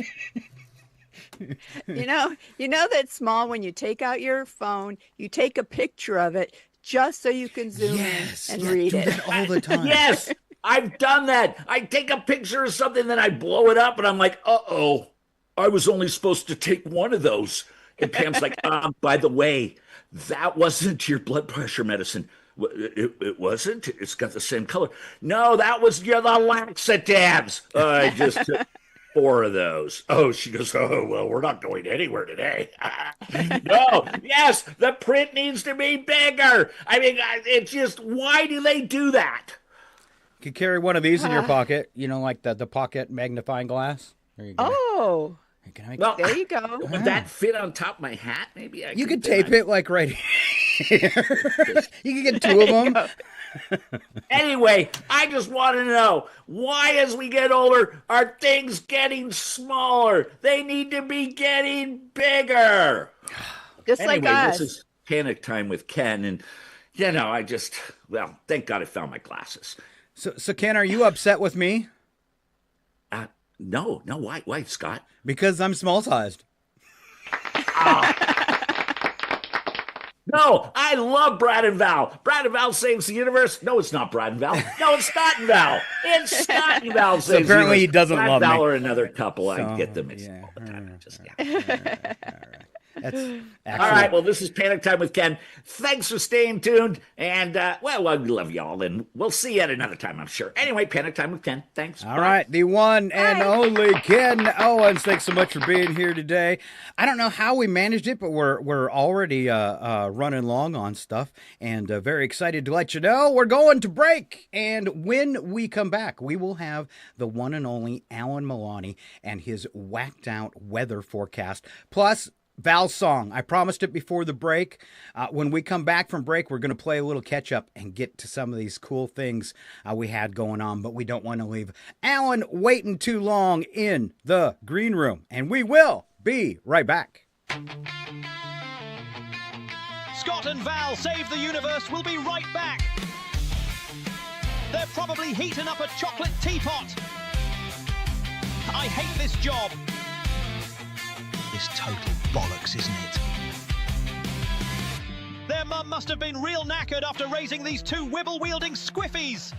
You know that's small when you take out your phone, you take a picture of it just so you can zoom in and read it. That all the time. Yes, I've done that. I take a picture of something, then I blow it up, and I'm like, uh-oh, I was only supposed to take one of those. And Pam's like, by the way, that wasn't your blood pressure medicine. It wasn't? It's got the same color. No, that was the laxatives. I just took 4 of those. Oh, she goes, oh, well, we're not going anywhere today. No, yes, the print needs to be bigger. I mean, it's just, why do they do that? could carry one of these in your pocket, like the pocket magnifying glass. There you go. Oh. Well, there you go. Would that fit on top of my hat? Maybe you could tape it like right here. You could get two of them. Anyway, I just want to know, why as we get older are things getting smaller? They need to be getting bigger. Just like us. This is Panic Time with Ken, and thank God I found my glasses. So Ken, are you upset with me? No. Why, Scott? Because I'm small-sized. No, I love Brad and Val. Brad and Val Saves the Universe. No, it's not Brad and Val. No, it's Scott and Val. It's Scott and Val Saves the Universe. Apparently he doesn't Brad love and Val me. are another couple. I get them mixed all the time. That's all right, well, this is Panic Time with Ken. Thanks for staying tuned. And, we love y'all. And we'll see you at another time, I'm sure. Anyway, Panic Time with Ken. Thanks. All right, the one and only Ken Owens. Thanks so much for being here today. I don't know how we managed it, but we're already running long on stuff. And very excited to let you know we're going to break. And when we come back, we will have the one and only Alan Milani and his whacked out weather forecast. Plus, Val's song. I promised it before the break. When we come back from break, we're going to play a little catch up and get to some of these cool things we had going on, but we don't want to leave Alan waiting too long in the green room. And we will be right back. Scott and Val Save the Universe will be right back. They're probably heating up a chocolate teapot. I hate this job. This total bollocks, isn't it? Their mum must have been real knackered after raising these two wibble-wielding squiffies.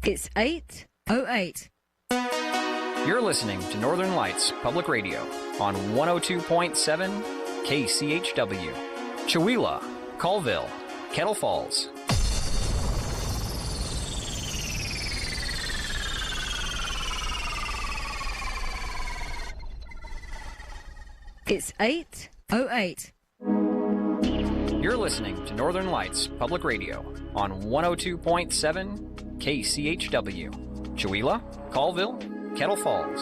It's 8:08. You're listening to Northern Lights Public Radio on 102.7 KCHW. Chewelah, Colville, Kettle Falls. It's 8:08. You're listening to Northern Lights Public Radio on 102.7 KCHW. Chewelah, Colville, Kettle Falls.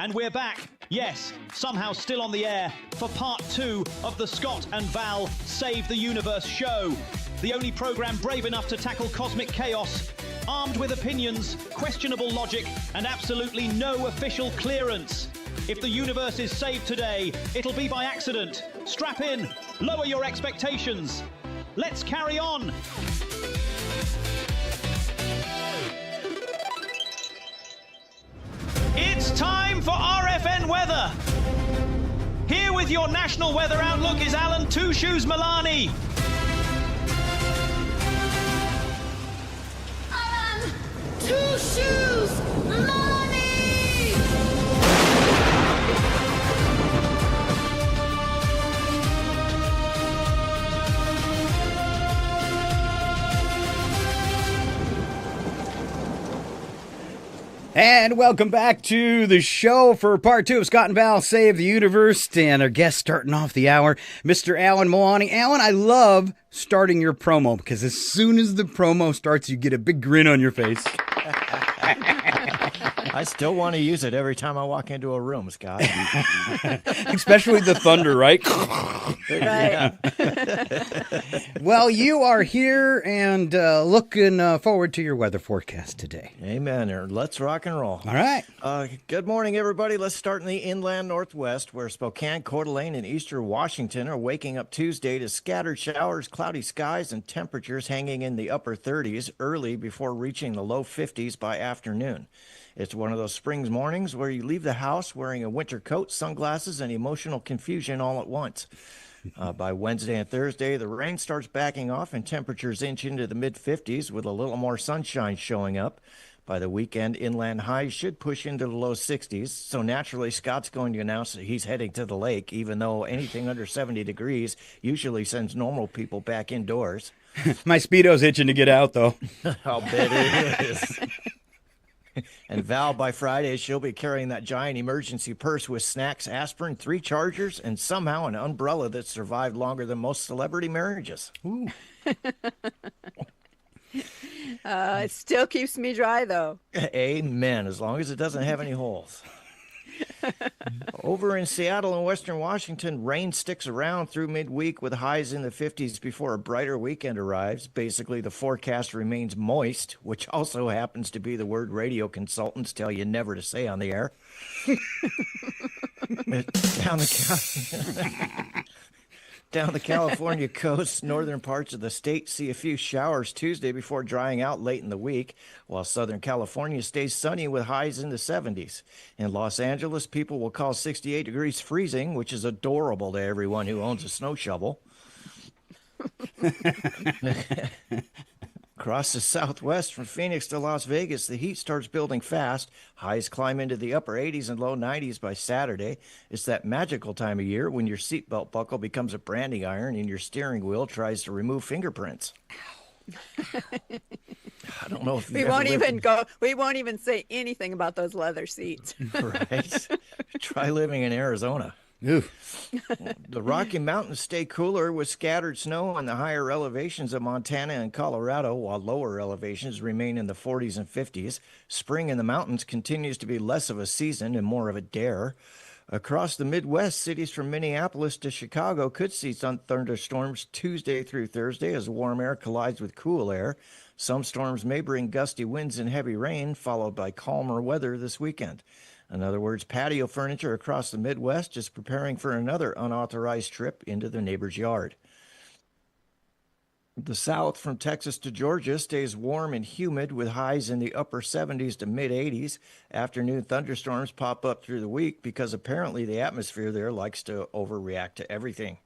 And we're back, yes, somehow still on the air, for part 2 of the Scott and Val Save the Universe show. The only program brave enough to tackle cosmic chaos, armed with opinions, questionable logic, and absolutely no official clearance. If the universe is saved today, it'll be by accident. Strap in, lower your expectations. Let's carry on. It's time for RFN weather. Here with your national weather outlook is Alan Two Shoes Milani. Alan Two Shoes Milani! And welcome back to the show for part 2 of Scott and Val Save the Universe. And our guest starting off the hour, Mr. Alan Milani. Alan, I love starting your promo because as soon as the promo starts, you get a big grin on your face. I still want to use it every time I walk into a room, Scott. Especially the thunder, right? Right. Well, you are here and looking forward to your weather forecast today. Amen. Let's rock and roll. All right. Good morning, everybody. Let's start in the inland northwest, where Spokane, Coeur d'Alene, and eastern Washington are waking up Tuesday to scattered showers, cloudy skies, and temperatures hanging in the upper 30s early before reaching the low 50s by afternoon. It's one of those spring mornings where you leave the house wearing a winter coat, sunglasses, and emotional confusion all at once. By Wednesday and Thursday, the rain starts backing off and temperatures inch into the mid-50s with a little more sunshine showing up. By the weekend, inland highs should push into the low 60s, so naturally Scott's going to announce that he's heading to the lake, even though anything under 70 degrees usually sends normal people back indoors. My Speedo's itching to get out, though. I'll bet it is. And Val, by Friday, she'll be carrying that giant emergency purse with snacks, aspirin, 3 chargers, and somehow an umbrella that survived longer than most celebrity marriages. Ooh. It still keeps me dry, though. Amen, as long as it doesn't have any holes. Over in Seattle and Western Washington, rain sticks around through midweek with highs in the 50s before a brighter weekend arrives. Basically, the forecast remains moist, which also happens to be the word radio consultants tell you never to say on the air. Down the California coast, northern parts of the state see a few showers Tuesday before drying out late in the week, while Southern California stays sunny with highs in the 70s. In Los Angeles, people will call 68 degrees freezing, which is adorable to everyone who owns a snow shovel. Across the Southwest, from Phoenix to Las Vegas, the heat starts building fast. Highs climb into the upper 80s and low 90s by Saturday. It's that magical time of year when your seatbelt buckle becomes a branding iron and your steering wheel tries to remove fingerprints. I don't know if we won't even say anything about those leather seats. Right. Try living in Arizona. The Rocky Mountains stay cooler with scattered snow on the higher elevations of Montana and Colorado, while lower elevations remain in the 40s and 50s. Spring in the mountains continues to be less of a season and more of a dare. Across the Midwest, cities from Minneapolis to Chicago could see some thunderstorms Tuesday through Thursday as warm air collides with cool air. Some storms may bring gusty winds and heavy rain, followed by calmer weather this weekend. In other words, patio furniture across the Midwest is preparing for another unauthorized trip into the neighbor's yard. The South, from Texas to Georgia, stays warm and humid with highs in the upper 70s to mid-80s. Afternoon thunderstorms pop up through the week because apparently the atmosphere there likes to overreact to everything.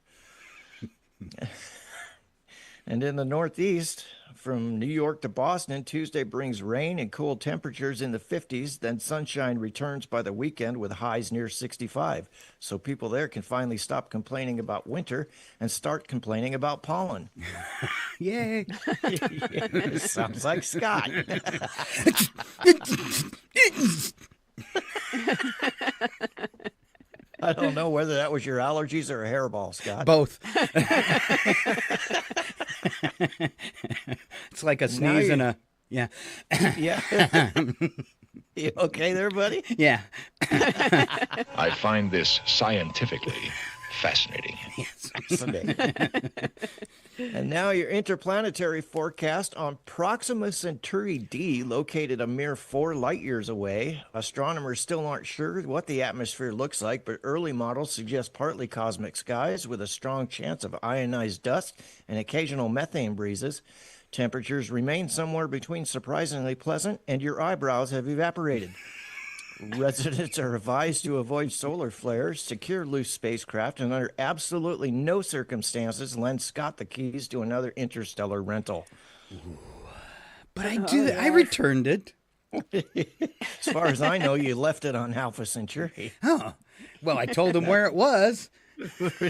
And in the Northeast, from New York to Boston, Tuesday brings rain and cool temperatures in the 50s. Then sunshine returns by the weekend with highs near 65. So people there can finally stop complaining about winter and start complaining about pollen. Yay. Sounds like Scott. I don't know whether that was your allergies or a hairball, Scott. Both. It's like a sneeze and a... Yeah. Yeah. You okay there, buddy? Yeah. I find this scientifically fascinating. And now your interplanetary forecast on Proxima Centauri D, located a mere 4 light years away. Astronomers still aren't sure what the atmosphere looks like, but early models suggest partly cosmic skies with a strong chance of ionized dust and occasional methane breezes. Temperatures remain somewhere between surprisingly pleasant and your eyebrows have evaporated. Residents are advised to avoid solar flares, secure loose spacecraft, and under absolutely no circumstances lend Scott the keys to another interstellar rental. But I returned it. As far as I know, you left it on Alpha Centauri. Oh, well, I told him where it was.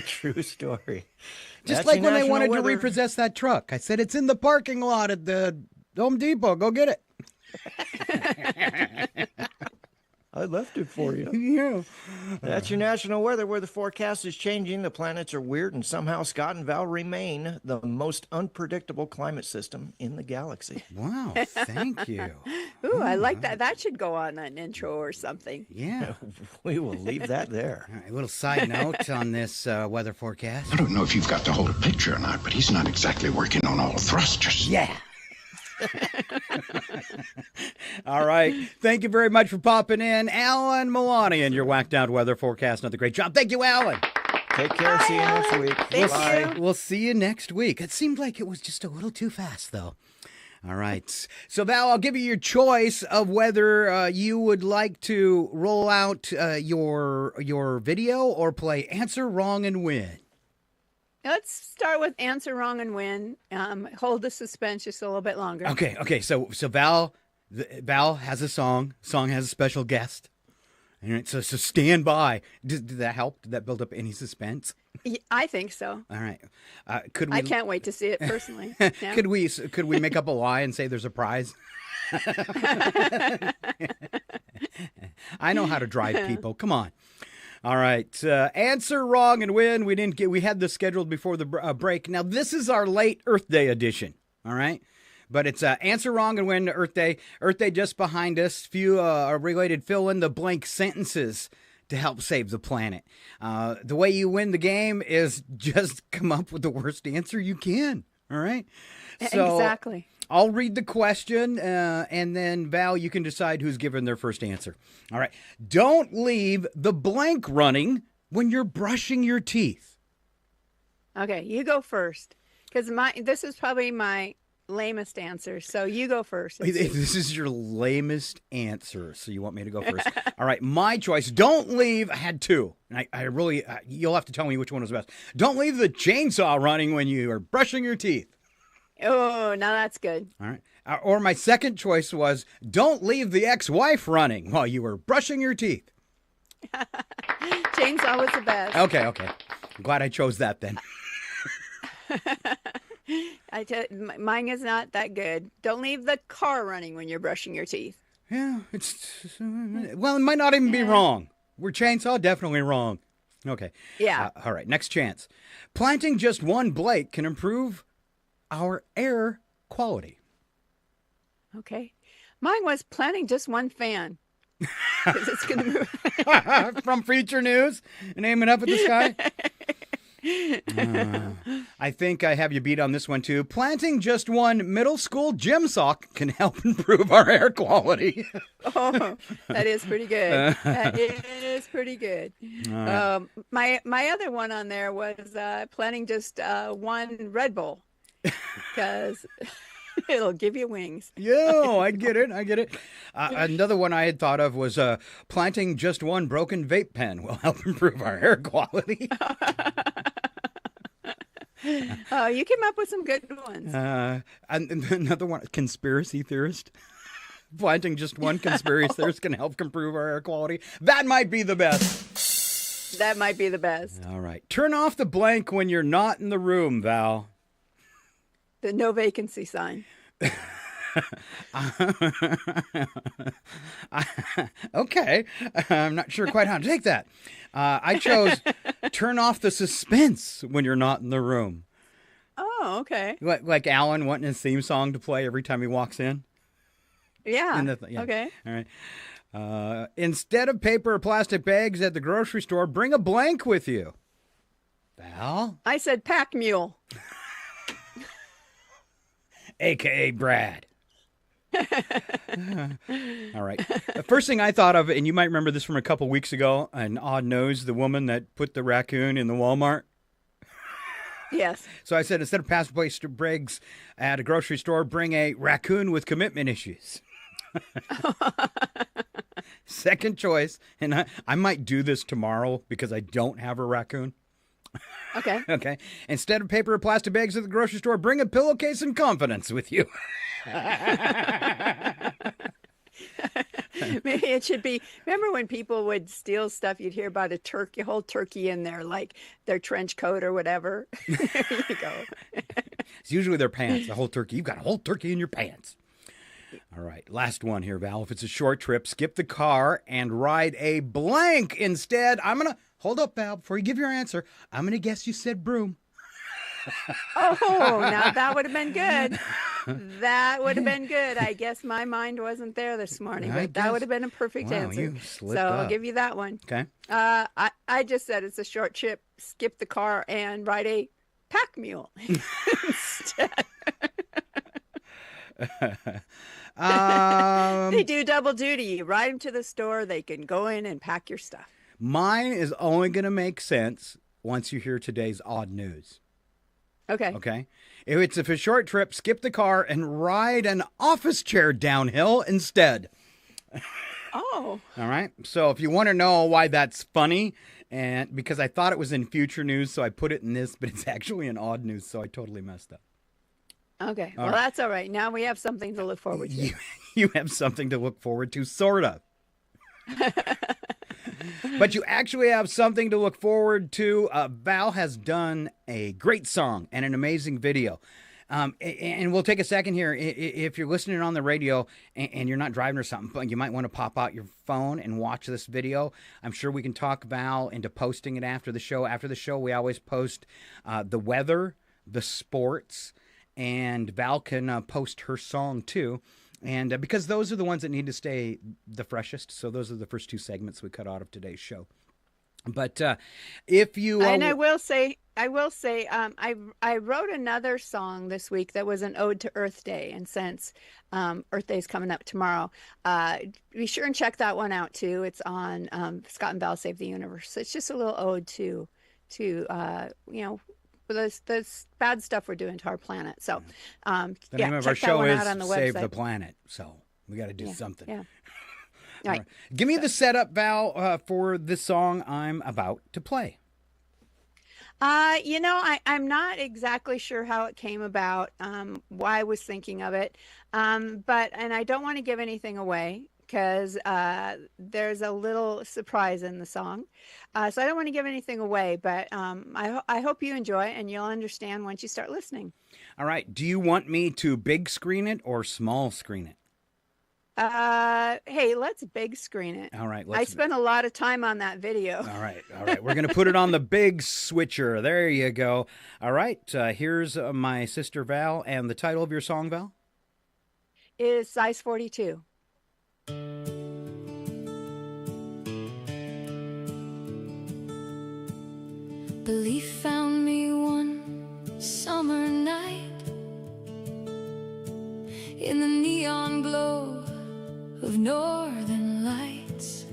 True story. Just like when they wanted to repossess that truck. I said, it's in the parking lot at the Home Depot. Go get it. I left it for you. Yeah. That's your national weather, where the forecast is changing. The planets are weird, and somehow Scott and Val remain the most unpredictable climate system in the galaxy. Wow, thank you. Ooh, I like that. That should go on an intro or something. Yeah. We will leave that there. All right, a little side note on this weather forecast. I don't know if you've got the whole picture or not, but he's not exactly working on all thrusters. Yeah. All right. Thank you very much for popping in. Alan Milani and your whacked out weather forecast. Another great job. Thank you, Alan. Take care. See you next week. Bye. We'll see you next week. It seemed like it was just a little too fast, though. All right. So, Val, I'll give you your choice of whether you would like to roll out your video or play Answer Wrong and Win. Let's start with answer wrong and win. Hold the suspense just a little bit longer. Okay. So Val has a song. Song has a special guest. All right, so stand by. Did that help? Did that build up any suspense? I think so. All right. Could we? I can't wait to see it personally. No? Could we make up a lie and say there's a prize? I know how to drive people. Come on. All right. Answer wrong and win. We had this scheduled before the break. Now, this is our late Earth Day edition. All right. But it's answer wrong and win Earth Day. Earth Day just behind us. Few related fill in the blank sentences to help save the planet. The way you win the game is just come up with the worst answer you can. All right. So exactly. I'll read the question, and then, Val, you can decide who's given their first answer. All right. Don't leave the blank running when you're brushing your teeth. Okay, you go first, because this is probably my lamest answer, so you go first. This is your lamest answer, so you want me to go first. All right, my choice. Don't leave. I had two, and I really, you'll have to tell me which one was best. Don't leave the chainsaw running when you are brushing your teeth. Oh, now that's good. All right. Or my second choice was, don't leave the ex-wife running while you were brushing your teeth. Chainsaw was the best. Okay. I'm glad I chose that then. Mine is not that good. Don't leave the car running when you're brushing your teeth. Yeah, it might not even be wrong. We're chainsaw, definitely wrong. Okay. Yeah. All right, next chance. Planting just one blade can improve our air quality. Okay. Mine was planting just one fan. Because it's going to move. From Future News and aiming up at the sky. I think I have you beat on this one too. Planting just one middle school gym sock can help improve our air quality. Oh, that is pretty good. That is pretty good. My other one on there was planting just one Red Bull because it'll give you wings. Yeah, I get it. Another one I had thought of was planting just one broken vape pen will help improve our air quality. Oh, you came up with some good ones. And another one, conspiracy theorist. Planting just one conspiracy theorist can help improve our air quality. That might be the best. That might be the best. All right. Turn off the blank when you're not in the room, Val. The no vacancy sign. Okay. I'm not sure quite how to take that. I chose turn off the suspense when you're not in the room. Oh, okay. Like Alan wanting his theme song to play every time he walks in. Yeah. Yeah. Okay. All right. Instead of paper or plastic bags at the grocery store, bring a blank with you. Val? I said pack mule. AKA Brad. All right. The first thing I thought of, and you might remember this from a couple weeks ago, an odd nose, the woman that put the raccoon in the Walmart. Yes. So I said, instead of plastic bags at a grocery store, bring a raccoon with commitment issues. Second choice, and I might do this tomorrow because I don't have a raccoon. Okay. Okay. Instead of paper or plastic bags at the grocery store, bring a pillowcase and confidence with you. Maybe it should be, remember when people would steal stuff, you'd hear about a whole turkey in there, like their trench coat or whatever. There you go. It's usually their pants, the whole turkey. You've got a whole turkey in your pants. All right, last one here, Val. If it's a short trip, skip the car and ride a blank instead. I'm going to, hold up, Val, before you give your answer. I'm going to guess you said broom. Oh, now that would have been good. That would have been good. I guess my mind wasn't there this morning, but that would have been a perfect answer. You slipped so up. I'll give you that one. Okay. I just said it's a short trip, skip the car and ride a pack mule instead. They do double duty. You ride them to the store. They can go in and pack your stuff. Mine is only going to make sense once you hear today's odd news. Okay. Okay. If it's a short trip, skip the car and ride an office chair downhill instead. Oh. All right. So if you want to know why that's funny, and because I thought it was in future news, so I put it in this, but it's actually in odd news, so I totally messed up. Okay. All Well, right. that's all right. Now we have something to look forward to. You have something to look forward to, sort of. But you actually have something to look forward to. Val has done a great song and an amazing video. And we'll take a second here. If you're listening on the radio and you're not driving or something, but you might want to pop out your phone and watch this video. I'm sure we can talk Val into posting it after the show. After the show, we always post the weather, the sports, and Val can post her song too. And because those are the ones that need to stay the freshest. So those are the first two segments we cut out of today's show. But if you... and I will say, I wrote another song this week that was an ode to Earth Day. And since Earth Day is coming up tomorrow, be sure and check that one out too. It's on Scott and Val Save the Universe. It's just a little ode to this bad stuff we're doing to our planet. So, the name of our show is Save the Planet. So we got to do something. Yeah. All right. Give me the setup, Val, for the song I'm about to play. I'm not exactly sure how it came about, why I was thinking of it, and I don't want to give anything away because there's a little surprise in the song. So I don't want to give anything away, but I hope you enjoy it and you'll understand once you start listening. All right. Do you want me to big screen it or small screen it? Hey, let's big screen it. All right. I spent a lot of time on that video. All right. We're going to put it on the big switcher. There you go. All right. Here's my sister Val, and the title of your song, Val? Is Size 42. Belief found me one summer night in the neon glow of northern lights,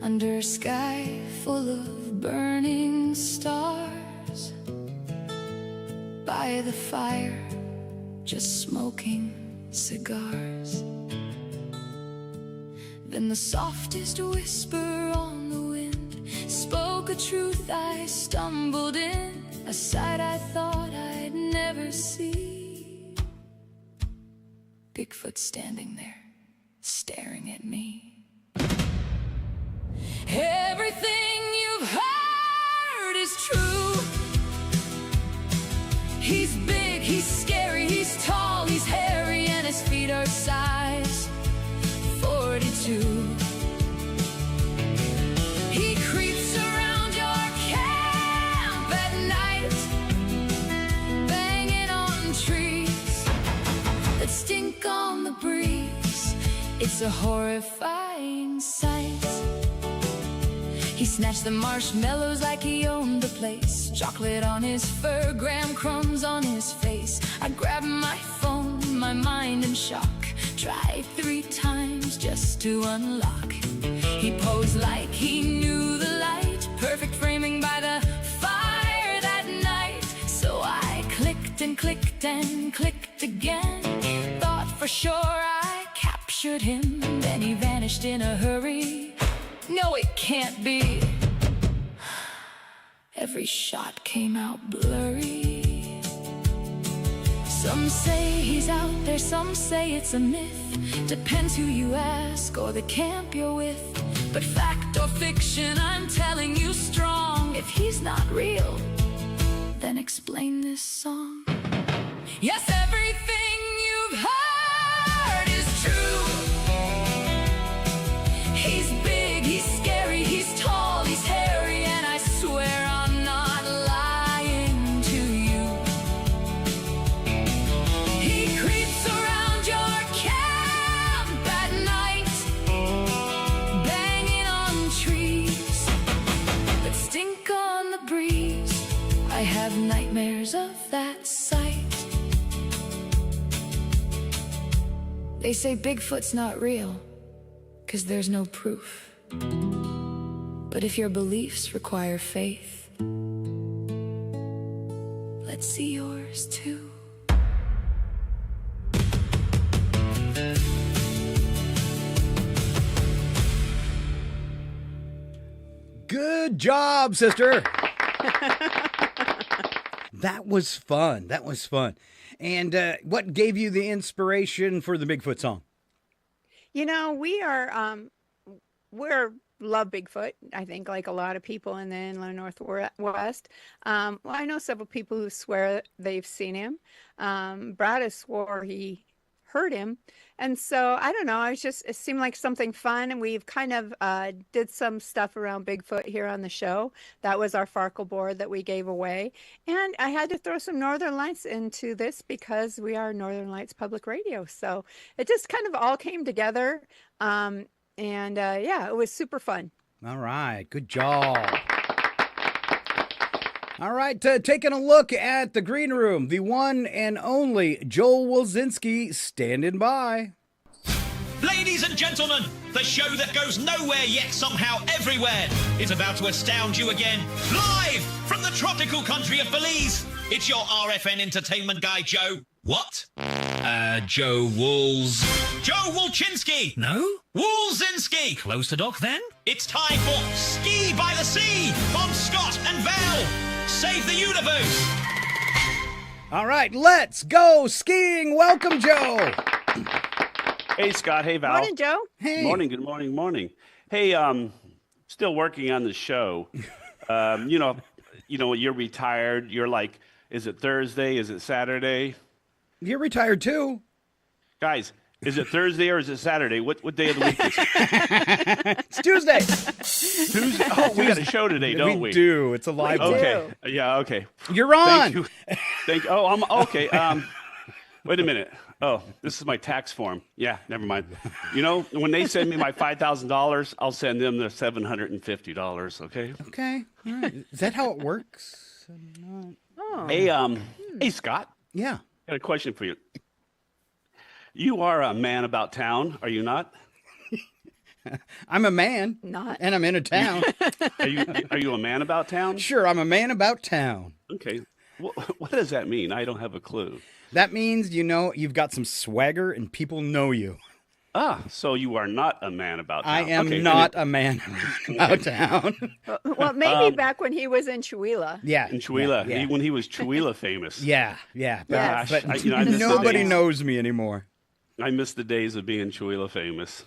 under a sky full of burning stars, by the fire just smoking cigars. Then the softest whisper on the wind spoke a truth I stumbled in, a sight I thought I'd never see. Bigfoot standing there, staring at me. Everything you've heard is true. He's big, he's scary, he's tall, he's hairy, and his feet are size 42. He creeps around your camp at night, banging on trees that stink on the breeze. a horrifying sight. He snatched the marshmallows like he owned the place. Chocolate on his fur, graham crumbs on his face. I grabbed my phone, my mind in shock. Tried 3 times just to unlock. He posed like he knew the light. Perfect framing by the fire that night. So I clicked and clicked and clicked again. Thought for sure I captured him. Then he vanished in a hurry. No, it can't be. Every shot came out blurry. Some say he's out there, some say it's a myth. Depends who you ask or the camp you're with. But fact or fiction, I'm telling you strong. If he's not real, then explain this song. Yes, everything you've heard is true. He's big, he's scary, he's tall, he's hairy, and I swear I'm not lying to you. He creeps around your camp at night, banging on trees that stink on the breeze. I have nightmares of that sight. They say Bigfoot's not real, 'cause there's no proof. But if your beliefs require faith, let's see yours too. Good job, sister. That was fun. That was fun. And what gave you the inspiration for the Bigfoot song? You know, we're love Bigfoot, I think, like a lot of people in the inland northwest. Well, I know several people who swear they've seen him. Brad has swore he heard him. And so, I don't know, it seemed like something fun. And we've kind of did some stuff around Bigfoot here on the show. That was our Farkle board that we gave away. And I had to throw some Northern Lights into this because we are Northern Lights Public Radio. So it just kind of all came together. Yeah, it was super fun. All right. Good job. All right. Taking a look at the green room, the one and only Joel Wilczynski standing by. Ladies and gentlemen, the show that goes nowhere yet somehow everywhere is about to astound you again. Live from the tropical country of Belize, it's your RFN entertainment guy, Joe. What? Joe Wools. Joe Wilczynski. No? Woolzinski. Close to dock then? It's time for Ski by the Sea on Scott and Val Save the Universe. All right, let's go skiing. Welcome, Joe. Hey, Scott. Hey, Val. Morning, Joe. Hey. Morning. Good morning. Morning. Hey, still working on the show. You know, you're retired. You're like, is it Thursday? Is it Saturday? You're retired too. Guys, is it Thursday or is it Saturday? What day of the week is it? It's Tuesday. Tuesday. Oh, we got a show today, don't we? We do. It's a live one. Okay. Yeah, okay. You're on. Thank you. Oh, I'm okay. Wait a minute. Oh, this is my tax form. Yeah, never mind. You know, when they send me my $5,000, I'll send them the $750, okay? Okay. All right. Is that how it works? Oh. Hey, Scott. Yeah. I got a question for you. You are a man about town, are you not? I'm a man. Not. And I'm in a town. Are you a man about town? Sure, I'm a man about town. Okay. What does that mean? I don't have a clue. That means, you've got some swagger and people know you. Ah, so you are not a man about town. I am not a man about town. Well, maybe back when he was in Chihuahua. Yeah. In Chihuahua. Yeah. When he was Chihuahua famous. Yeah. Gosh, But I miss nobody the days. knows me anymore. I miss the days of being Chihuahua famous.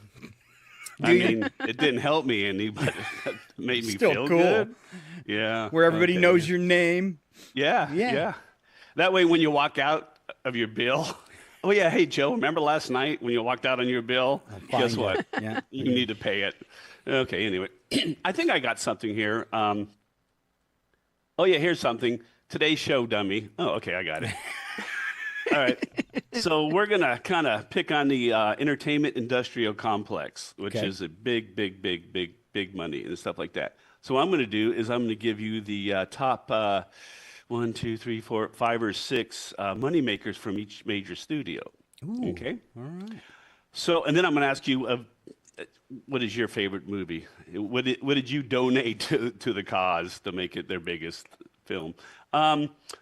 I mean, it didn't help me any, but it made me Still feel cool. good. Yeah. Where everybody okay. knows your name. Yeah. That way, when you walk out of your bill, oh yeah, hey Joe, remember last night when you walked out on your bill? Guess what? Yeah. You need to pay it. Okay, anyway, I think I got something here. Oh yeah, here's something. Today's show dummy. Oh, okay, I got it. All right. So we're going to kind of pick on the entertainment industrial complex, which is a big money and stuff like that. So what I'm going to do is I'm going to give you the top 1, 2, 3, 4, 5 or 6 money makers from each major studio. Ooh, okay. All right. So, and then I'm going to ask you, what is your favorite movie? What did you donate to the cause to make it their biggest film?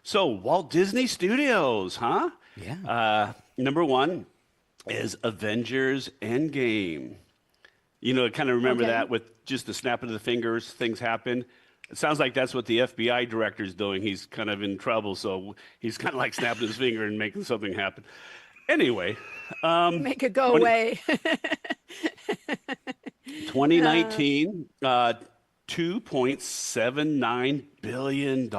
So Walt Disney Studios, huh? Yeah. Number 1 is Avengers Endgame. You know, kind of remember that with just the snap of the fingers, things happen. It sounds like that's what the FBI director's doing. He's kind of in trouble, so he's kind of like snapping his finger and making something happen. Anyway. Make it go away. 2019, $2.79 billion.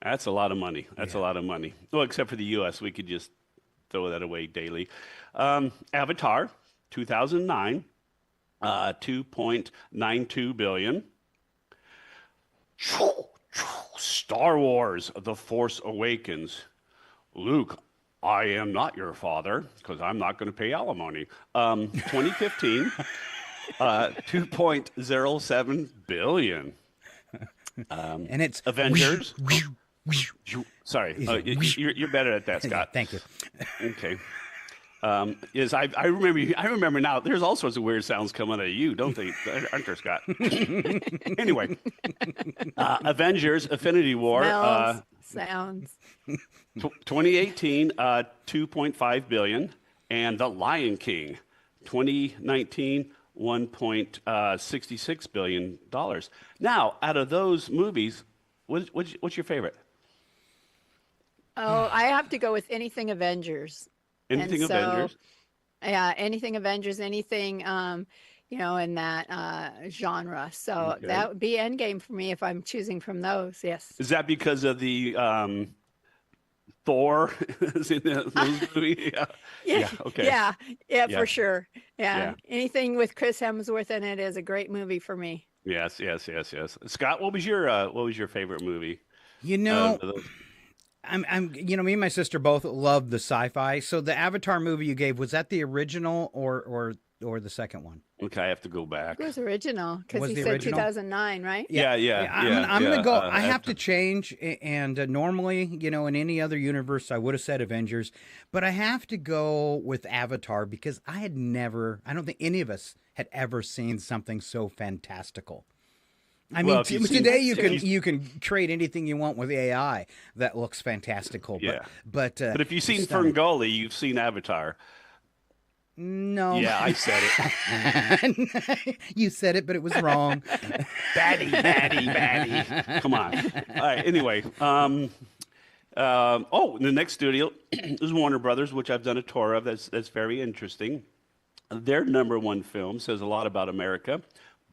That's a lot of money. That's a lot of money. Well, except for the U.S., we could just throw that away daily. Avatar, 2009, $2.92 billion. Star Wars, The Force Awakens. Luke, I am not your father because I'm not going to pay alimony. 2015, $2.07 billion. And it's Avengers. Sorry, you're better at that, Scott. Thank you. Okay. Yes, I remember now. There's all sorts of weird sounds coming out of you, don't they? Aren't there, Scott? Anyway, Avengers: Infinity War. Smells, sounds. 2018, $2.5 billion, and The Lion King, 2019, $1.66 billion. Now, out of those movies, what's your favorite? Oh, I have to go with anything Avengers. Anything Avengers? Yeah, anything Avengers, anything, in that genre. So that would be Endgame for me if I'm choosing from those. Yes. Is that because of the Thor is in those movies? Yeah. Okay. Yeah, for sure. Yeah. Anything with Chris Hemsworth in it is a great movie for me. Yes. Scott, what was your favorite movie? You know, me and my sister both love the sci-fi. So the Avatar movie you gave, was that the original or the second one? Okay, I have to go back. It was original because he said 2009, right? Yeah. I'm gonna go. I have to change, and normally, in any other universe, I would have said Avengers, but I have to go with Avatar because I don't think any of us had ever seen something so fantastical. I mean, today you can create anything you want with AI that looks fantastical. But if you've seen Ferngully, you've seen Avatar. No. Yeah, I said it. You said it, but it was wrong. Batty. Come on. All right. Anyway, the next studio is Warner Brothers, which I've done a tour of. That's very interesting. Their number 1 film says a lot about America.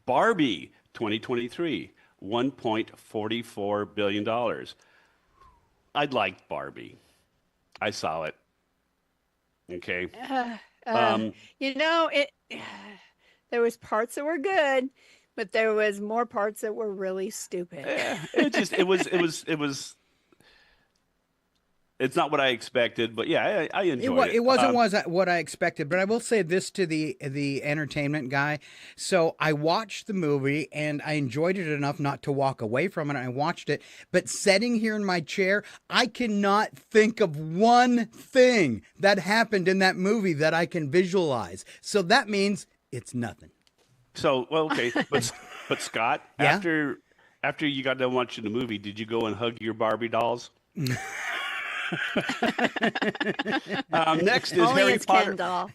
Barbie, 2023, $1.44 billion. I liked Barbie. I saw it. Okay. There was parts that were good, but there was more parts that were really stupid. It was. It's not what I expected, but yeah, I enjoyed it. It wasn't what I expected, but I will say this to the entertainment guy. So I watched the movie and I enjoyed it enough not to walk away from it. I watched it, but sitting here in my chair, I cannot think of one thing that happened in that movie that I can visualize. So that means it's nothing. So, well, okay, but Scott, Yeah? after you got done watching the movie, did you go and hug your Barbie dolls? Next is Only Harry his Potter. Ken doll.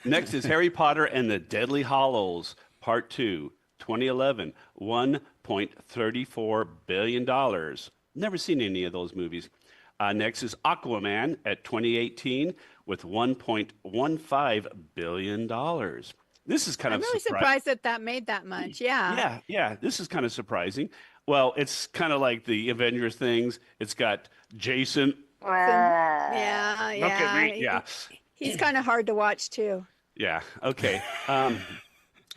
Next is Harry Potter and the Deathly Hallows, Part 2, 2011, $1.34 billion. Never seen any of those movies. Next is Aquaman at 2018 with $1.15 billion. This is kind I'm really surprised that made that much. Yeah. Yeah. This is kind of surprising. Well, it's kind of like the Avengers things. It's got Jason. Yeah. Look at me. Yeah. He's kind of hard to watch too. Yeah. Okay.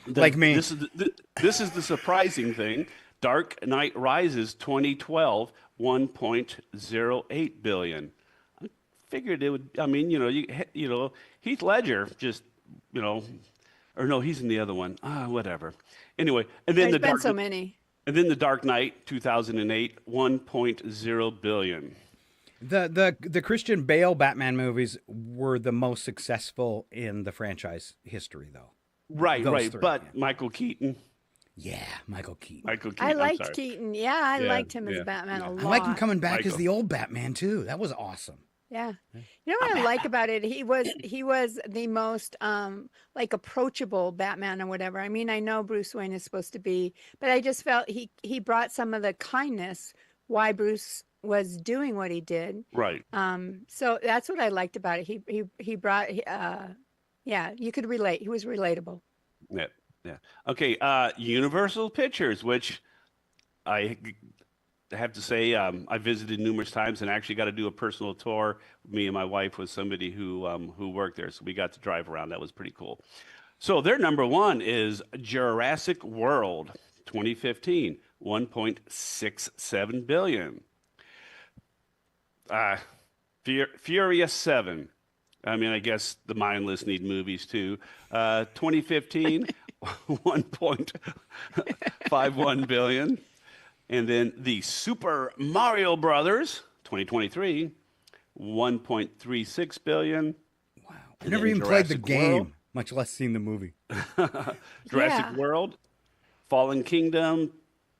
Like me. This is the surprising thing. Dark Knight Rises 2012, 1.08 billion. I figured it would. I mean, Heath Ledger just, or no, he's in the other one. Whatever. Anyway, and then There's been so many. And then The Dark Knight 2008, 1.0 billion. The Christian Bale Batman movies were the most successful in the franchise history, though. Right, Those right. three, But yeah. Michael Keaton. Yeah, Michael Keaton. I liked Keaton. Yeah, I liked him as Batman a lot. I like him coming back as Michael. the old Batman too. That was awesome. Yeah. You know what I like about it? He was the most like approachable Batman or whatever. I mean, I know Bruce Wayne is supposed to be, but I just felt he brought some of the kindness why Bruce was doing what he did. Right. So that's what I liked about it. He brought yeah, you could relate. He was relatable. Yeah. Yeah. Okay. Universal Pictures, which I have to say I visited numerous times and actually got to do a personal tour. Me and my wife with somebody who worked there, so we got to drive around. That was pretty cool. So their number one is Jurassic World, 2015, 1.67 billion. Furious 7. I mean, I guess the mindless need movies too. 2015, 1.51 billion. And then the Super Mario Brothers, 2023, 1.36 billion. Wow. I never even played the game, World, much less seen the movie. Jurassic World, Fallen Kingdom,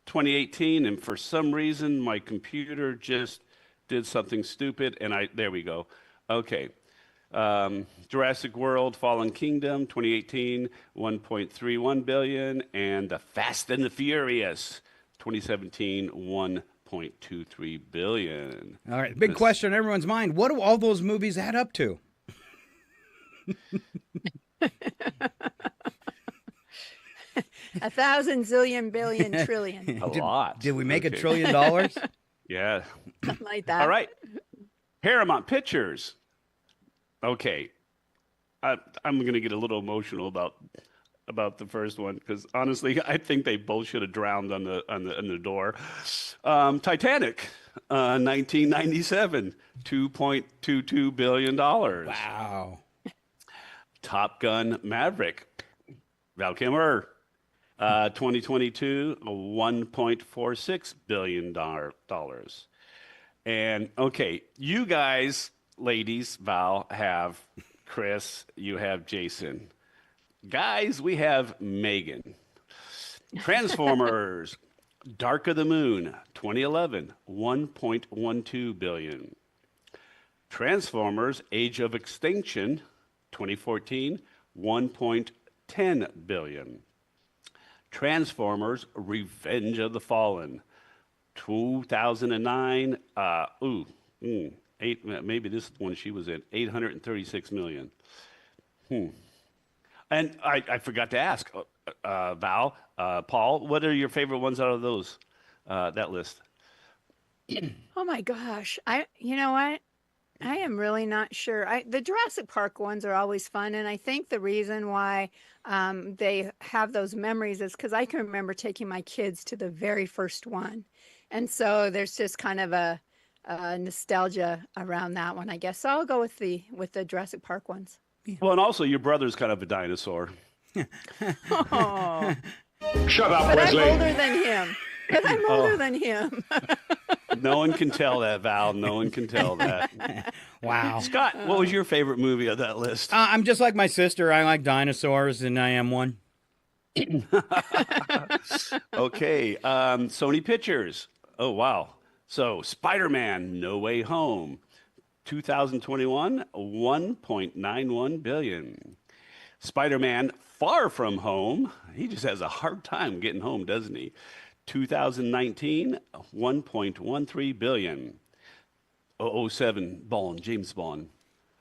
2018. And for some reason, my computer just did something stupid. And there we go. Okay. Jurassic World, Fallen Kingdom, 2018, 1.31 billion, and The Fast and the Furious, 2017, 1.23 billion. All right, big question on everyone's mind: what do all those movies add up to? 1,000 zillion billion trillion. A lot. Did we make $1 trillion? Yeah. Something like that. All right. Paramount Pictures. Okay, I'm going to get a little emotional about the first one because honestly, I think they both should have drowned on the door. Titanic, 1997, $2.22 billion. Wow. Top Gun Maverick, Val Kilmer, 2022, $1.46 billion. And okay, you guys. Ladies, Val, have Chris, you have Jason. Guys, we have Megan. Transformers, Dark of the Moon, 2011, 1.12 billion. Transformers, Age of Extinction, 2014, 1.10 billion. Transformers, Revenge of the Fallen, 2009, maybe this one she was in, 836 million. And I forgot to ask, Val, Paul, what are your favorite ones out of those, that list? Oh my gosh. You know what? I am really not sure. The Jurassic Park ones are always fun. And I think the reason why they have those memories is because I can remember taking my kids to the very first one. And so there's just kind of a nostalgia around that one, I guess. So I'll go with the Jurassic Park ones. Well, and also your brother's kind of a dinosaur. Oh. Shut up, But Wesley. I'm older than him. But I'm older than him. No one can tell that, Val. No one can tell that. Wow. Scott, what was your favorite movie of that list? I'm just like my sister. I like dinosaurs, and I am one. Okay, Sony Pictures. Oh, wow. So, Spider-Man, No Way Home, 2021, 1.91 billion. Spider-Man, Far From Home, he just has a hard time getting home, doesn't he? 2019, 1.13 billion. 007, Bond, James Bond.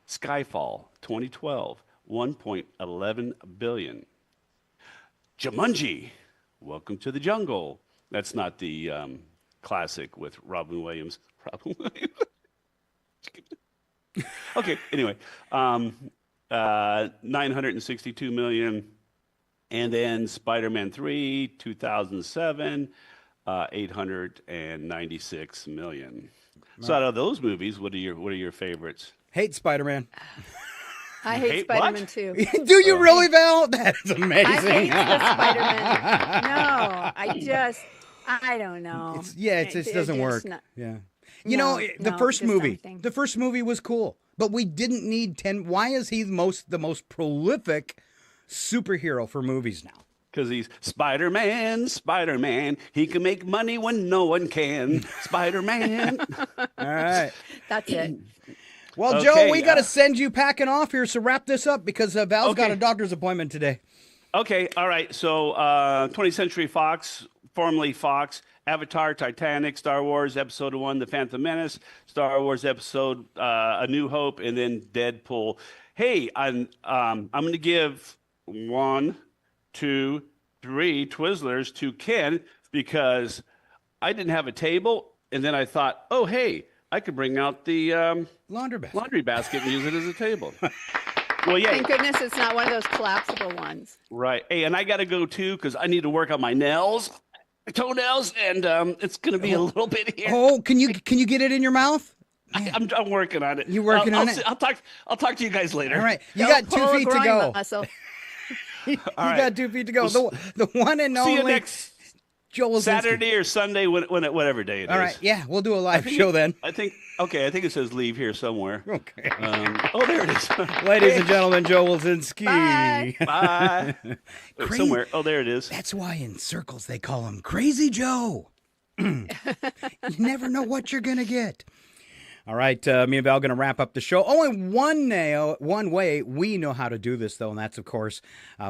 Skyfall, 2012, 1.11 billion. Jumanji, Welcome to the Jungle. That's not the classic with Robin Williams. Robin Williams. Okay, anyway, 962 million. And then Spider-Man 3, 2007, 896 million. So out of those movies, what are your favorites? Hate Spider-Man. I hate Spider-Man too. Do you really, Val? That's amazing. I hate the Spider-Man. No, I don't know. It just doesn't work. Yeah. The first movie was cool, but we didn't need 10. Why is he the most prolific superhero for movies now? Because he's Spider-Man. He can make money when no one can. Spider-Man. All right. That's it. Well, Okay, Joe, we got to send you packing off here, so wrap this up because Val's got a doctor's appointment today. Okay, all right. So 20th Century Fox, formerly Fox, Avatar, Titanic, Star Wars Episode 1, The Phantom Menace, Star Wars Episode A New Hope, and then Deadpool. Hey, I'm going to give 1, 2, 3 Twizzlers to Ken because I didn't have a table, and then I thought, oh, hey, I could bring out the laundry basket and use it as a table. Well, yeah. Thank goodness it's not one of those collapsible ones. Right. Hey, and I got to go too because I need to work on my toenails, and it's going to be a little bit here. Oh, can you get it in your mouth? I'm working on it. You working on it? I'll talk to you guys later. All right. You got 2 feet to go. You right. got 2 feet to go. The one and only. See you next Joel Saturday or Sunday, whatever day it is. All right. Yeah, we'll do a live show then. I think it says leave here somewhere. Okay. Oh, there it is. Ladies and gentlemen, Joe Wilzinski. Bye. Somewhere. Oh, there it is. That's why in circles they call him Crazy Joe. You never know what you're going to get. All right, me and Val are going to wrap up the show. Only one way we know how to do this, though, and that's, of course,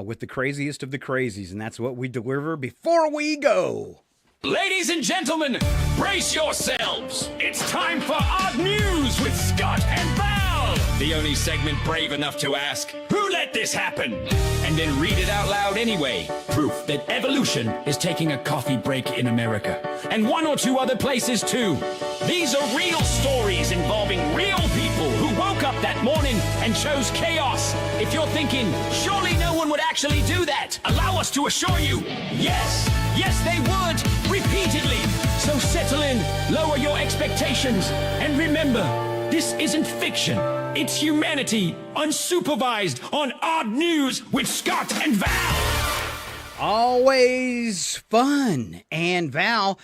with the craziest of the crazies, and that's what we deliver before we go. Ladies and gentlemen, brace yourselves. It's time for Odd News with Scott and Val. The only segment brave enough to ask, who let this happen? And then read it out loud anyway. Proof that evolution is taking a coffee break in America. And 1 or 2 other places too. These are real stories involving real people who woke up that morning and chose chaos. If you're thinking, surely no one would actually do that, allow us to assure you, yes, they would, repeatedly. So settle in, lower your expectations, and remember, this isn't fiction. It's humanity, unsupervised, on Odd News with Scott and Val. Always fun. And Val,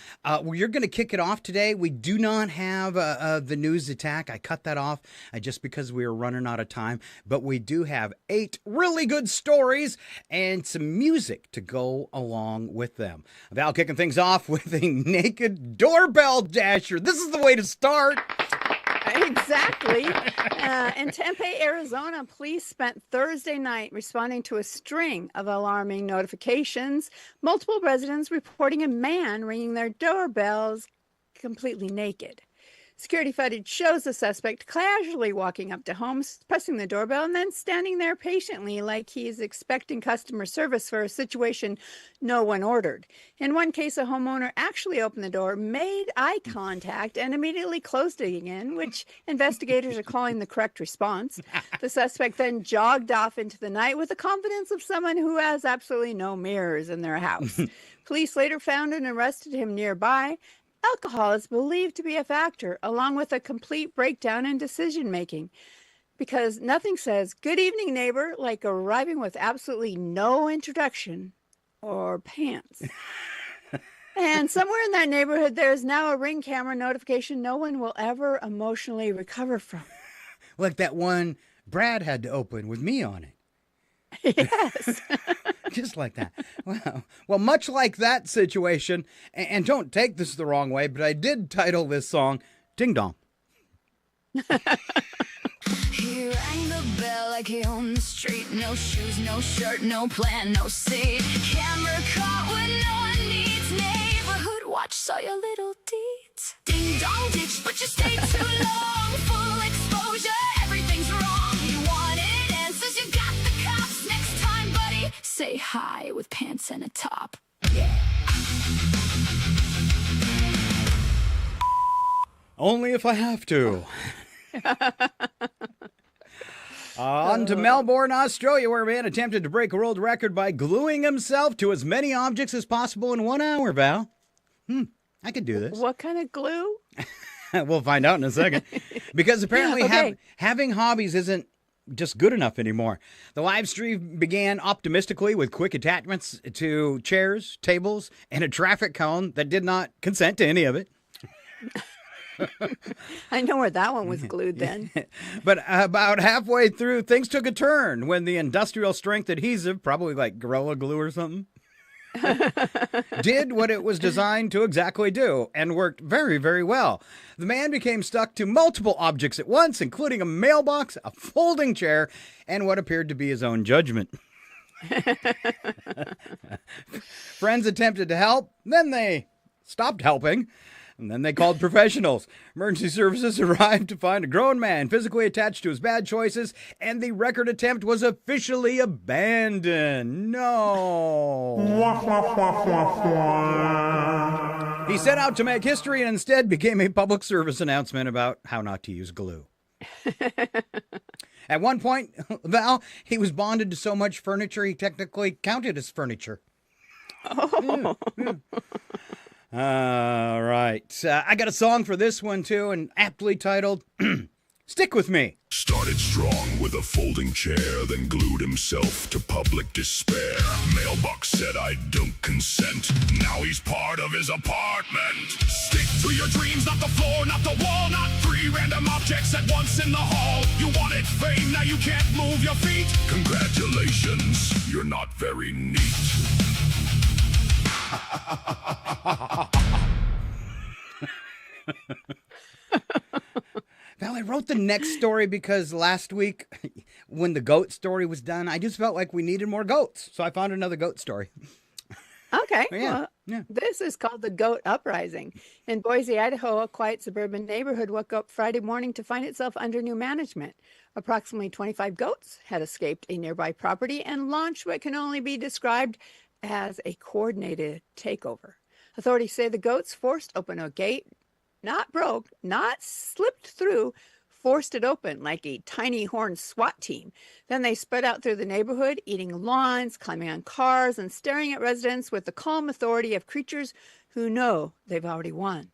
you're going to kick it off today. We do not have the news attack. I cut that off just because we were running out of time. But we do have 8 really good stories and some music to go along with them. Val kicking things off with a naked doorbell dasher. This is the way to start. Exactly. In Tempe, Arizona, police spent Thursday night responding to a string of alarming notifications. Multiple residents reporting a man ringing their doorbells completely naked. Security footage shows the suspect casually walking up to homes, pressing the doorbell, and then standing there patiently like he's expecting customer service for a situation no one ordered. In one case, a homeowner actually opened the door, made eye contact, and immediately closed it again, which investigators are calling the correct response. The suspect then jogged off into the night with the confidence of someone who has absolutely no mirrors in their house. Police later found and arrested him nearby. Alcohol is believed to be a factor, along with a complete breakdown in decision-making, because nothing says, good evening, neighbor, like arriving with absolutely no introduction or pants. And somewhere in that neighborhood, there is now a Ring camera notification no one will ever emotionally recover from. Like that one Brad had to open with me on it. Yes. Just like that. Wow. Well, much like that situation, and don't take this the wrong way, but I did title this song Ding Dong. He rang the bell like he owned the street. No shoes, no shirt, no plan, no seat. Camera caught when no one needs. Neighborhood watch saw your little deeds. Ding dong ditch, but you stayed too long. Full exposure, everything's wrong. You wanted answers, you got the cops. Next time, buddy, say hi with pants and a top. Yeah. Only if I have to. On to Melbourne, Australia, where a man attempted to break a world record by gluing himself to as many objects as possible in 1 hour, Val. I could do this. What kind of glue? We'll find out in a second. Because apparently Okay. having hobbies isn't just good enough anymore. The live stream began optimistically with quick attachments to chairs, tables, and a traffic cone that did not consent to any of it. I know where that one was glued then. But about halfway through, things took a turn when the industrial strength adhesive, probably like Gorilla Glue or something, did what it was designed to exactly do and worked very, very well. The man became stuck to multiple objects at once, including a mailbox, a folding chair, and what appeared to be his own judgment. Friends attempted to help, then they stopped helping. And then they called professionals. Emergency services arrived to find a grown man physically attached to his bad choices, and the record attempt was officially abandoned. No. He set out to make history and instead became a public service announcement about how not to use glue. At one point, Val, he was bonded to so much furniture he technically counted as furniture. Oh. Yeah. All right. I got a song for this one, too, and aptly titled, Stick With Me. Started strong with a folding chair, then glued himself to public despair. Mailbox said I don't consent. Now he's part of his apartment. Stick to your dreams, not the floor, not the wall, not three random objects at once in the hall. You wanted fame, now you can't move your feet. Congratulations, you're not very neat. Val, I wrote the next story because last week when the goat story was done, I just felt like we needed more goats. So I found another goat story. Okay. Yeah, Well, this is called the Goat Uprising. In Boise, Idaho, a quiet suburban neighborhood woke up Friday morning to find itself under new management. Approximately 25 goats had escaped a nearby property and launched what can only be described as a coordinated takeover. Authorities say the goats forced open a gate, not broke, not slipped through, forced it open like a tiny horned SWAT team. Then they spread out through the neighborhood, eating lawns, climbing on cars, and staring at residents with the calm authority of creatures who know they've already won.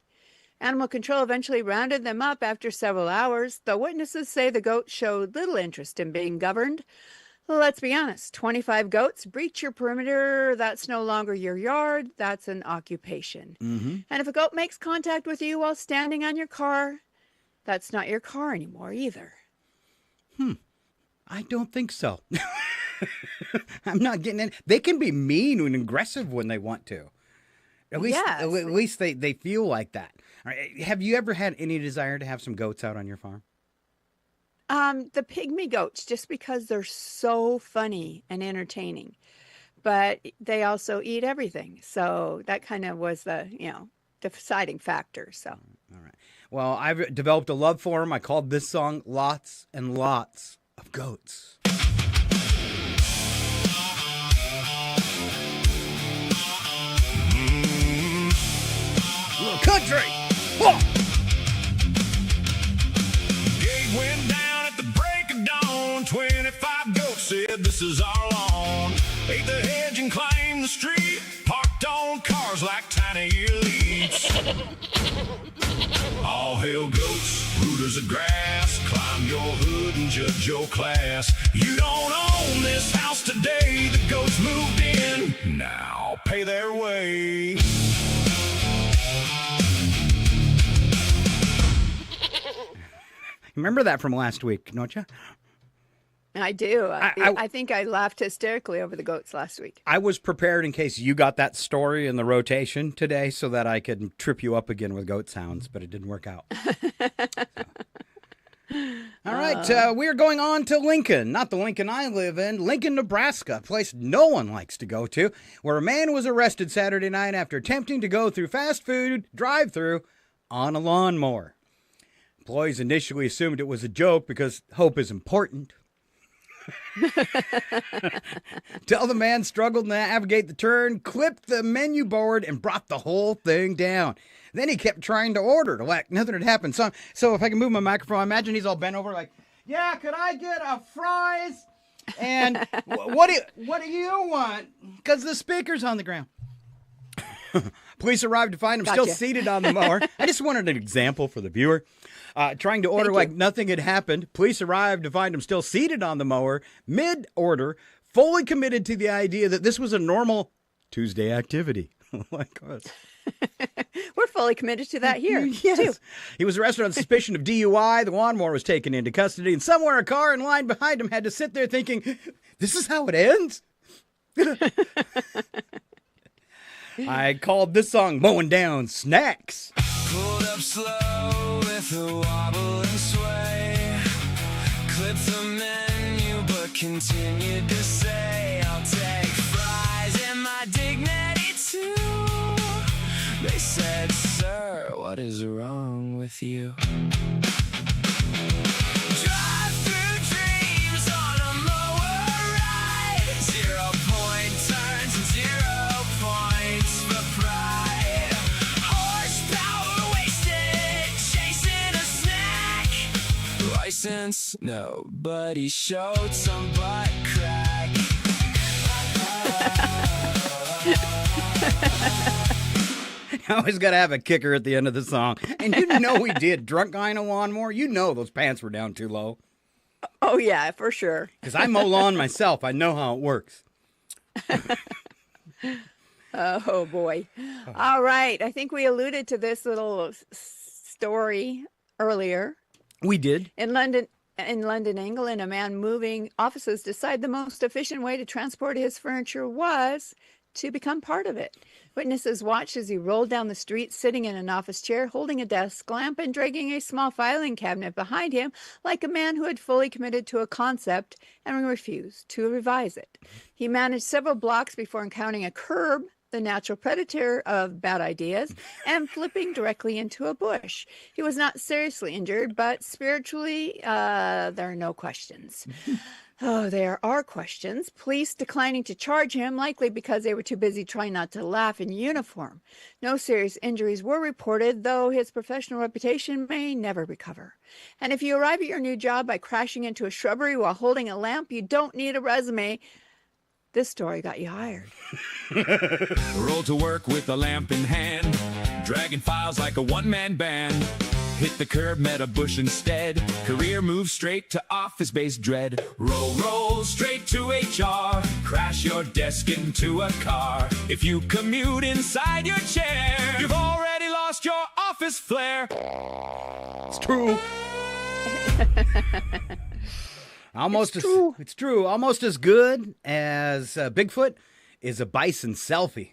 Animal control eventually rounded them up after several hours, though witnesses say the goats showed little interest in being governed. Let's be honest, 25 goats breach your perimeter. That's no longer your yard. That's an occupation. Mm-hmm. And if a goat makes contact with you while standing on your car, that's not your car anymore either. I don't think so. I'm not getting in. They can be mean and aggressive when they want to. At least they feel like that. All right, have you ever had any desire to have some goats out on your farm? The pygmy goats, just because they're so funny and entertaining, but they also eat everything. So that kind of was the deciding factor. So. All right. Well, I've developed a love for them. I called this song Lots and Lots of Goats. Little country. Whoa. Gate went down at the break of dawn. 25 goats said this is our lawn. Ate the hedge and climbed the street. Parked on cars like tiny elites. All hail goats, rooters of grass. Climb your hood and judge your class. You don't own this house today. The goats moved in. Now pay their way. Remember that from last week, don't you? I do. I think I laughed hysterically over the goats last week. I was prepared in case you got that story in the rotation today so that I could trip you up again with goat sounds, but it didn't work out. All right, we are going on to Lincoln, not the Lincoln I live in, Lincoln, Nebraska, a place no one likes to go to, where a man was arrested Saturday night after attempting to go through fast food drive-thru on a lawnmower. Employees initially assumed it was a joke because hope is important. Till the man struggled to navigate the turn, clipped the menu board, and brought the whole thing down. Then he kept trying to order to like nothing had happened. So if I can move my microphone, I imagine he's all bent over like, yeah, could I get a fries? And what do you want? Because the speaker's on the ground. Police arrived to find him still seated on the mower. I just wanted an example for the viewer. Trying to order like nothing had happened. Police arrived to find him still seated on the mower, mid-order, fully committed to the idea that this was a normal Tuesday activity. Oh my God. We're fully committed to that here, yes. too. He was arrested on suspicion of DUI. The lawnmower was taken into custody, and somewhere a car in line behind him had to sit there thinking, this is how it ends? I called this song Mowing Down Snacks. Pulled up slow with a wobble and sway. Clipped the menu, but continued to say, I'll take fries and my dignity too. They said, sir, what is wrong with you? Drive-through dreams on a mower ride. 0 point turns and 0 points for pride. Horsepower wasted, chasing a snack. License, no, but he showed some butt crack. I always got to have a kicker at the end of the song. And you know we did. Drunk guy in a lawnmower, you know those pants were down too low. Oh, yeah, for sure. Because I mow lawn myself. I know how it works. Oh, boy. All right. I think we alluded to this little story earlier. We did. In London, England, a man moving offices decided the most efficient way to transport his furniture was to become part of it. Witnesses watched as he rolled down the street, sitting in an office chair, holding a desk lamp and dragging a small filing cabinet behind him, like a man who had fully committed to a concept and refused to revise it. He managed several blocks before encountering a curb, the natural predator of bad ideas, and flipping directly into a bush. He was not seriously injured, but spiritually, there are no questions. Oh, there are questions. Police declining to charge him, likely because they were too busy trying not to laugh in uniform. No serious injuries were reported, though his professional reputation may never recover. And if you arrive at your new job by crashing into a shrubbery while holding a lamp, you don't need a resume. This story got you hired. Roll to work with a lamp in hand, dragging files like a one-man band. Hit the curb, met a bush instead. Career moves straight to office-based dread. Roll straight to HR. Crash your desk into a car. If you commute inside your chair, you've already lost your office flair. It's true. It's true. Almost as good as Bigfoot is a bison selfie.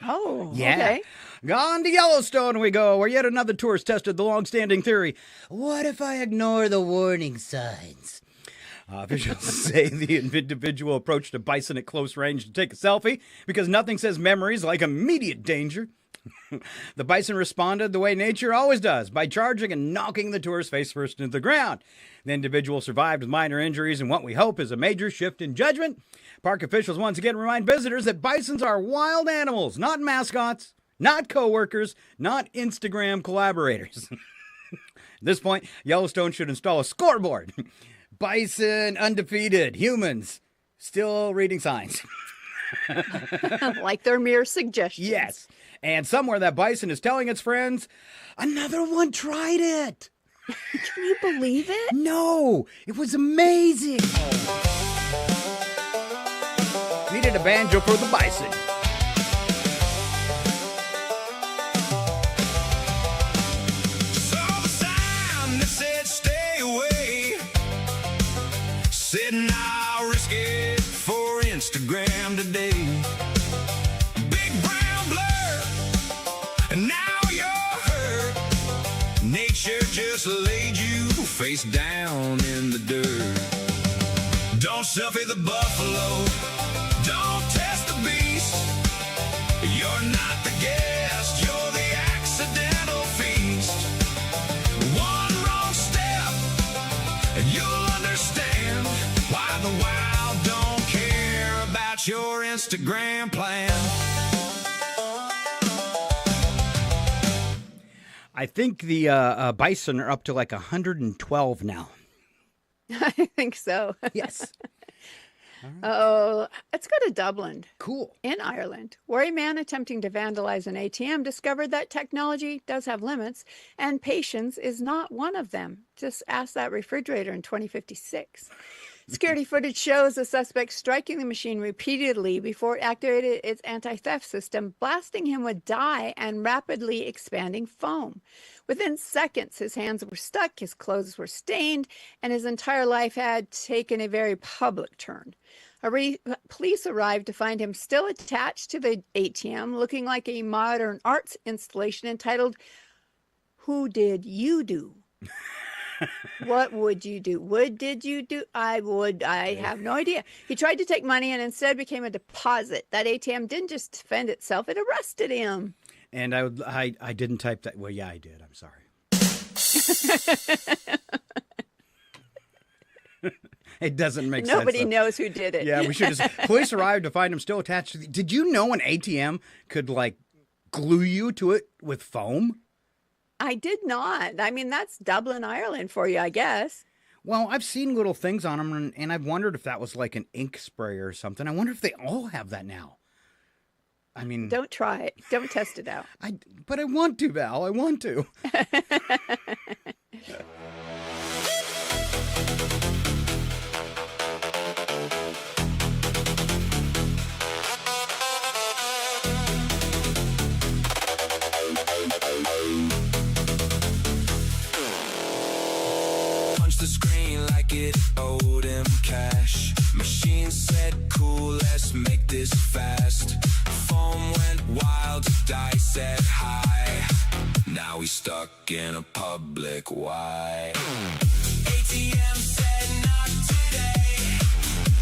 Oh, yeah. Okay. Gone to Yellowstone we go, where yet another tourist tested the long-standing theory. What if I ignore the warning signs? Officials say the individual approached a bison at close range to take a selfie because nothing says memories like immediate danger. The bison responded the way nature always does, by charging and knocking the tourist face first into the ground. The individual survived with minor injuries and what we hope is a major shift in judgment. Park officials once again remind visitors that bisons are wild animals, not mascots, not co-workers, not Instagram collaborators. At this point, Yellowstone should install a scoreboard. Bison undefeated, humans still reading signs. Like they're mere suggestions. Yes. And somewhere that bison is telling its friends, another one tried it. Can you believe it? No, it was amazing. Needed a banjo for the bison. Saw the sign that said stay away. Said I'll risk it for Instagram today. Big brown blur, and now you're hurt. Nature just laid you face down in the dirt. Don't selfie the buffalo. Don't test the beast. You're not the guest, you're the accidental feast. One wrong step, and you'll understand why the wild don't care about your Instagram plan. I think the bison are up to like 112 now. I think so. Yes. Oh, let's go to Dublin. Cool. In Ireland, where a man attempting to vandalize an ATM discovered that technology does have limits, and patience is not one of them. Just ask that refrigerator in 2056. Security footage shows the suspect striking the machine repeatedly before it activated its anti-theft system, blasting him with dye and rapidly expanding foam. Within seconds, his hands were stuck, his clothes were stained, and his entire life had taken a very public turn. Police arrived to find him still attached to the ATM, looking like a modern arts installation entitled, "Who Did You Do?" What would you do? Did you do? I would. I have no idea. He tried to take money and instead became a deposit. That ATM didn't just defend itself, it arrested him. And I didn't type that. Well, yeah, I did. I'm sorry. It doesn't make sense. Nobody knows who did it. Yeah, we should just. Police arrived to find him still attached to Did you know an ATM could, like, glue you to it with foam? I did not. I mean, that's Dublin, Ireland for you, I guess. Well, I've seen little things on them, and I've wondered if that was like an ink spray or something. I wonder if they all have that now. I mean... Don't try it. Don't test it out. But I want to, Val. I want to. The screen like it owed him cash. Machine said cool, let's make this fast. Foam went wild, dice said high. Now he's stuck in a public why. ATM said not today.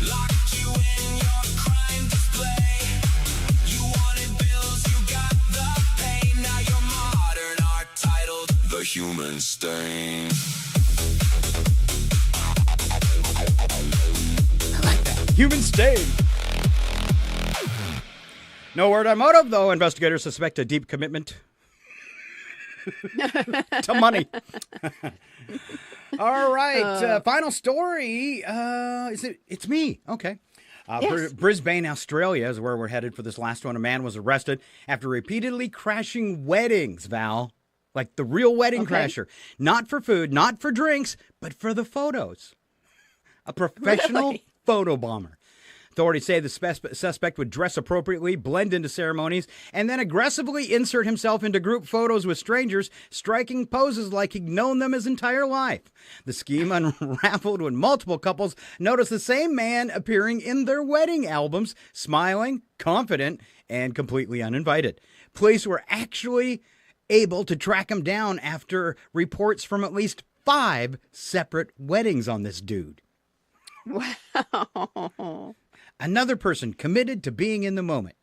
Locked you in your crime display. You wanted bills, you got the pain. Now you're modern art titled The Human Stain. Human stain. No word on motive, though. Investigators suspect a deep commitment to money. All right. Final story. It's me. Okay. Yes. Brisbane, Australia is where we're headed for this last one. A man was arrested after repeatedly crashing weddings, Val. Like the real wedding crasher. Not for food, not for drinks, but for the photos. A professional photo bomber. Authorities say the suspect would dress appropriately, blend into ceremonies, and then aggressively insert himself into group photos with strangers, striking poses like he'd known them his entire life. The scheme unraveled when multiple couples noticed the same man appearing in their wedding albums, smiling, confident, and completely uninvited. Police were actually able to track him down after reports from at least 5 separate weddings on this dude. Wow. Another person committed to being in the moment.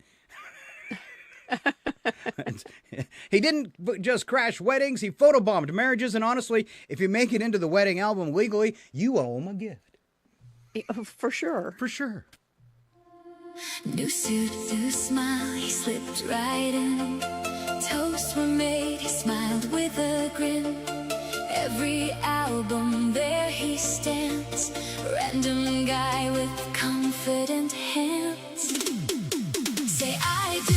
He didn't just crash weddings, he photobombed marriages, and honestly, if you make it into the wedding album legally, you owe him a gift. For sure. For sure. New suit, new smile, he slipped right in. Toasts were made, he smiled with a grin. Every album, there he stands. Random guy with confident hands. Say I do,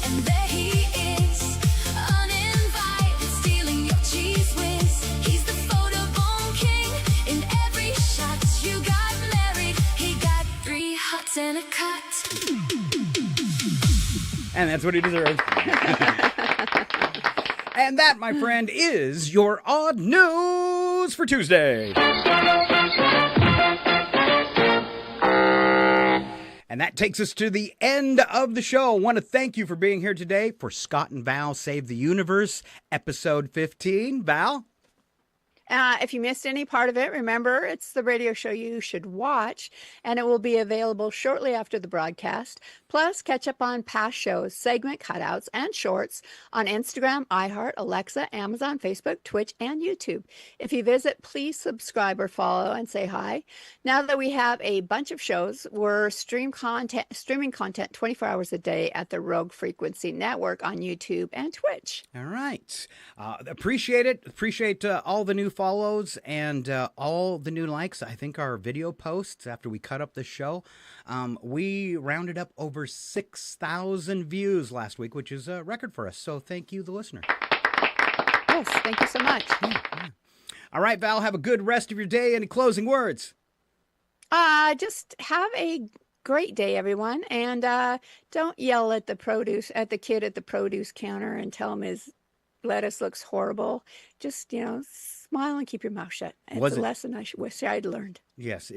and there he is. Uninvited, stealing your cheese whiz. He's the photo bomb king. In every shot, you got married. He got 3 hots and a cut. And that's what he deserves. And that, my friend, is your odd news for Tuesday. And that takes us to the end of the show. I want to thank you for being here today for Scott and Val Save the Universe, episode 15. Val? If you missed any part of it, remember, it's the radio show you should watch, and it will be available shortly after the broadcast. Plus, catch up on past shows, segment cutouts, and shorts on Instagram, iHeart, Alexa, Amazon, Facebook, Twitch, and YouTube. If you visit, please subscribe or follow and say hi. Now that we have a bunch of shows, we're streaming content 24 hours a day at the Rogue Frequency Network on YouTube and Twitch. All right. Appreciate it. Appreciate all the new follows and all the new likes. I think our video posts after we cut up the show, we rounded up over 6,000 views last week, which is a record for us. So thank you, the listener. Yes, thank you so much. All right, Val, have a good rest of your day. Any closing words? Just have a great day, everyone. And don't yell at the kid at the produce counter and tell him his lettuce looks horrible. Just, smile and keep your mouth shut. It's a lesson I wish I'd learned. Yes,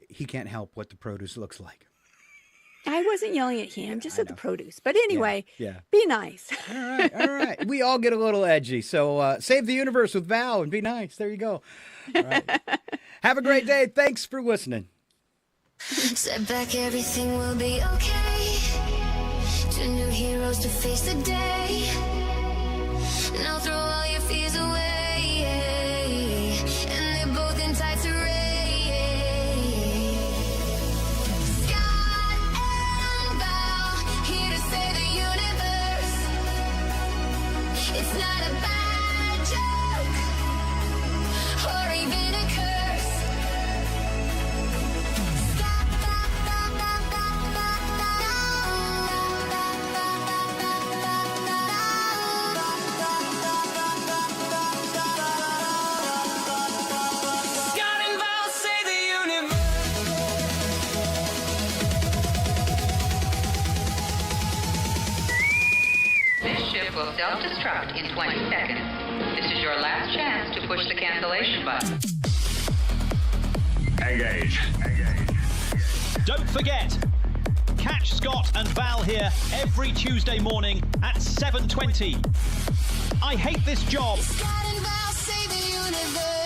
he can't help what the produce looks like. I wasn't yelling at him, just at the produce. But anyway, yeah. Be nice. All right. We all get a little edgy. So save the universe with Val and be nice. There you go. All right. Have a great day. Thanks for listening. Step back, everything will be okay. Two new heroes to face the day. Now throw all your fears away. And they're both in tights array. It's not a bad joke or even a curse. Scott and Val save the universe. This ship will self-destruct in 20 seconds. This is your last chance to push the cancellation button. Engage. Don't forget, catch Scott and Val here every Tuesday morning at 7:20. I hate this job. Scott and Val save the universe.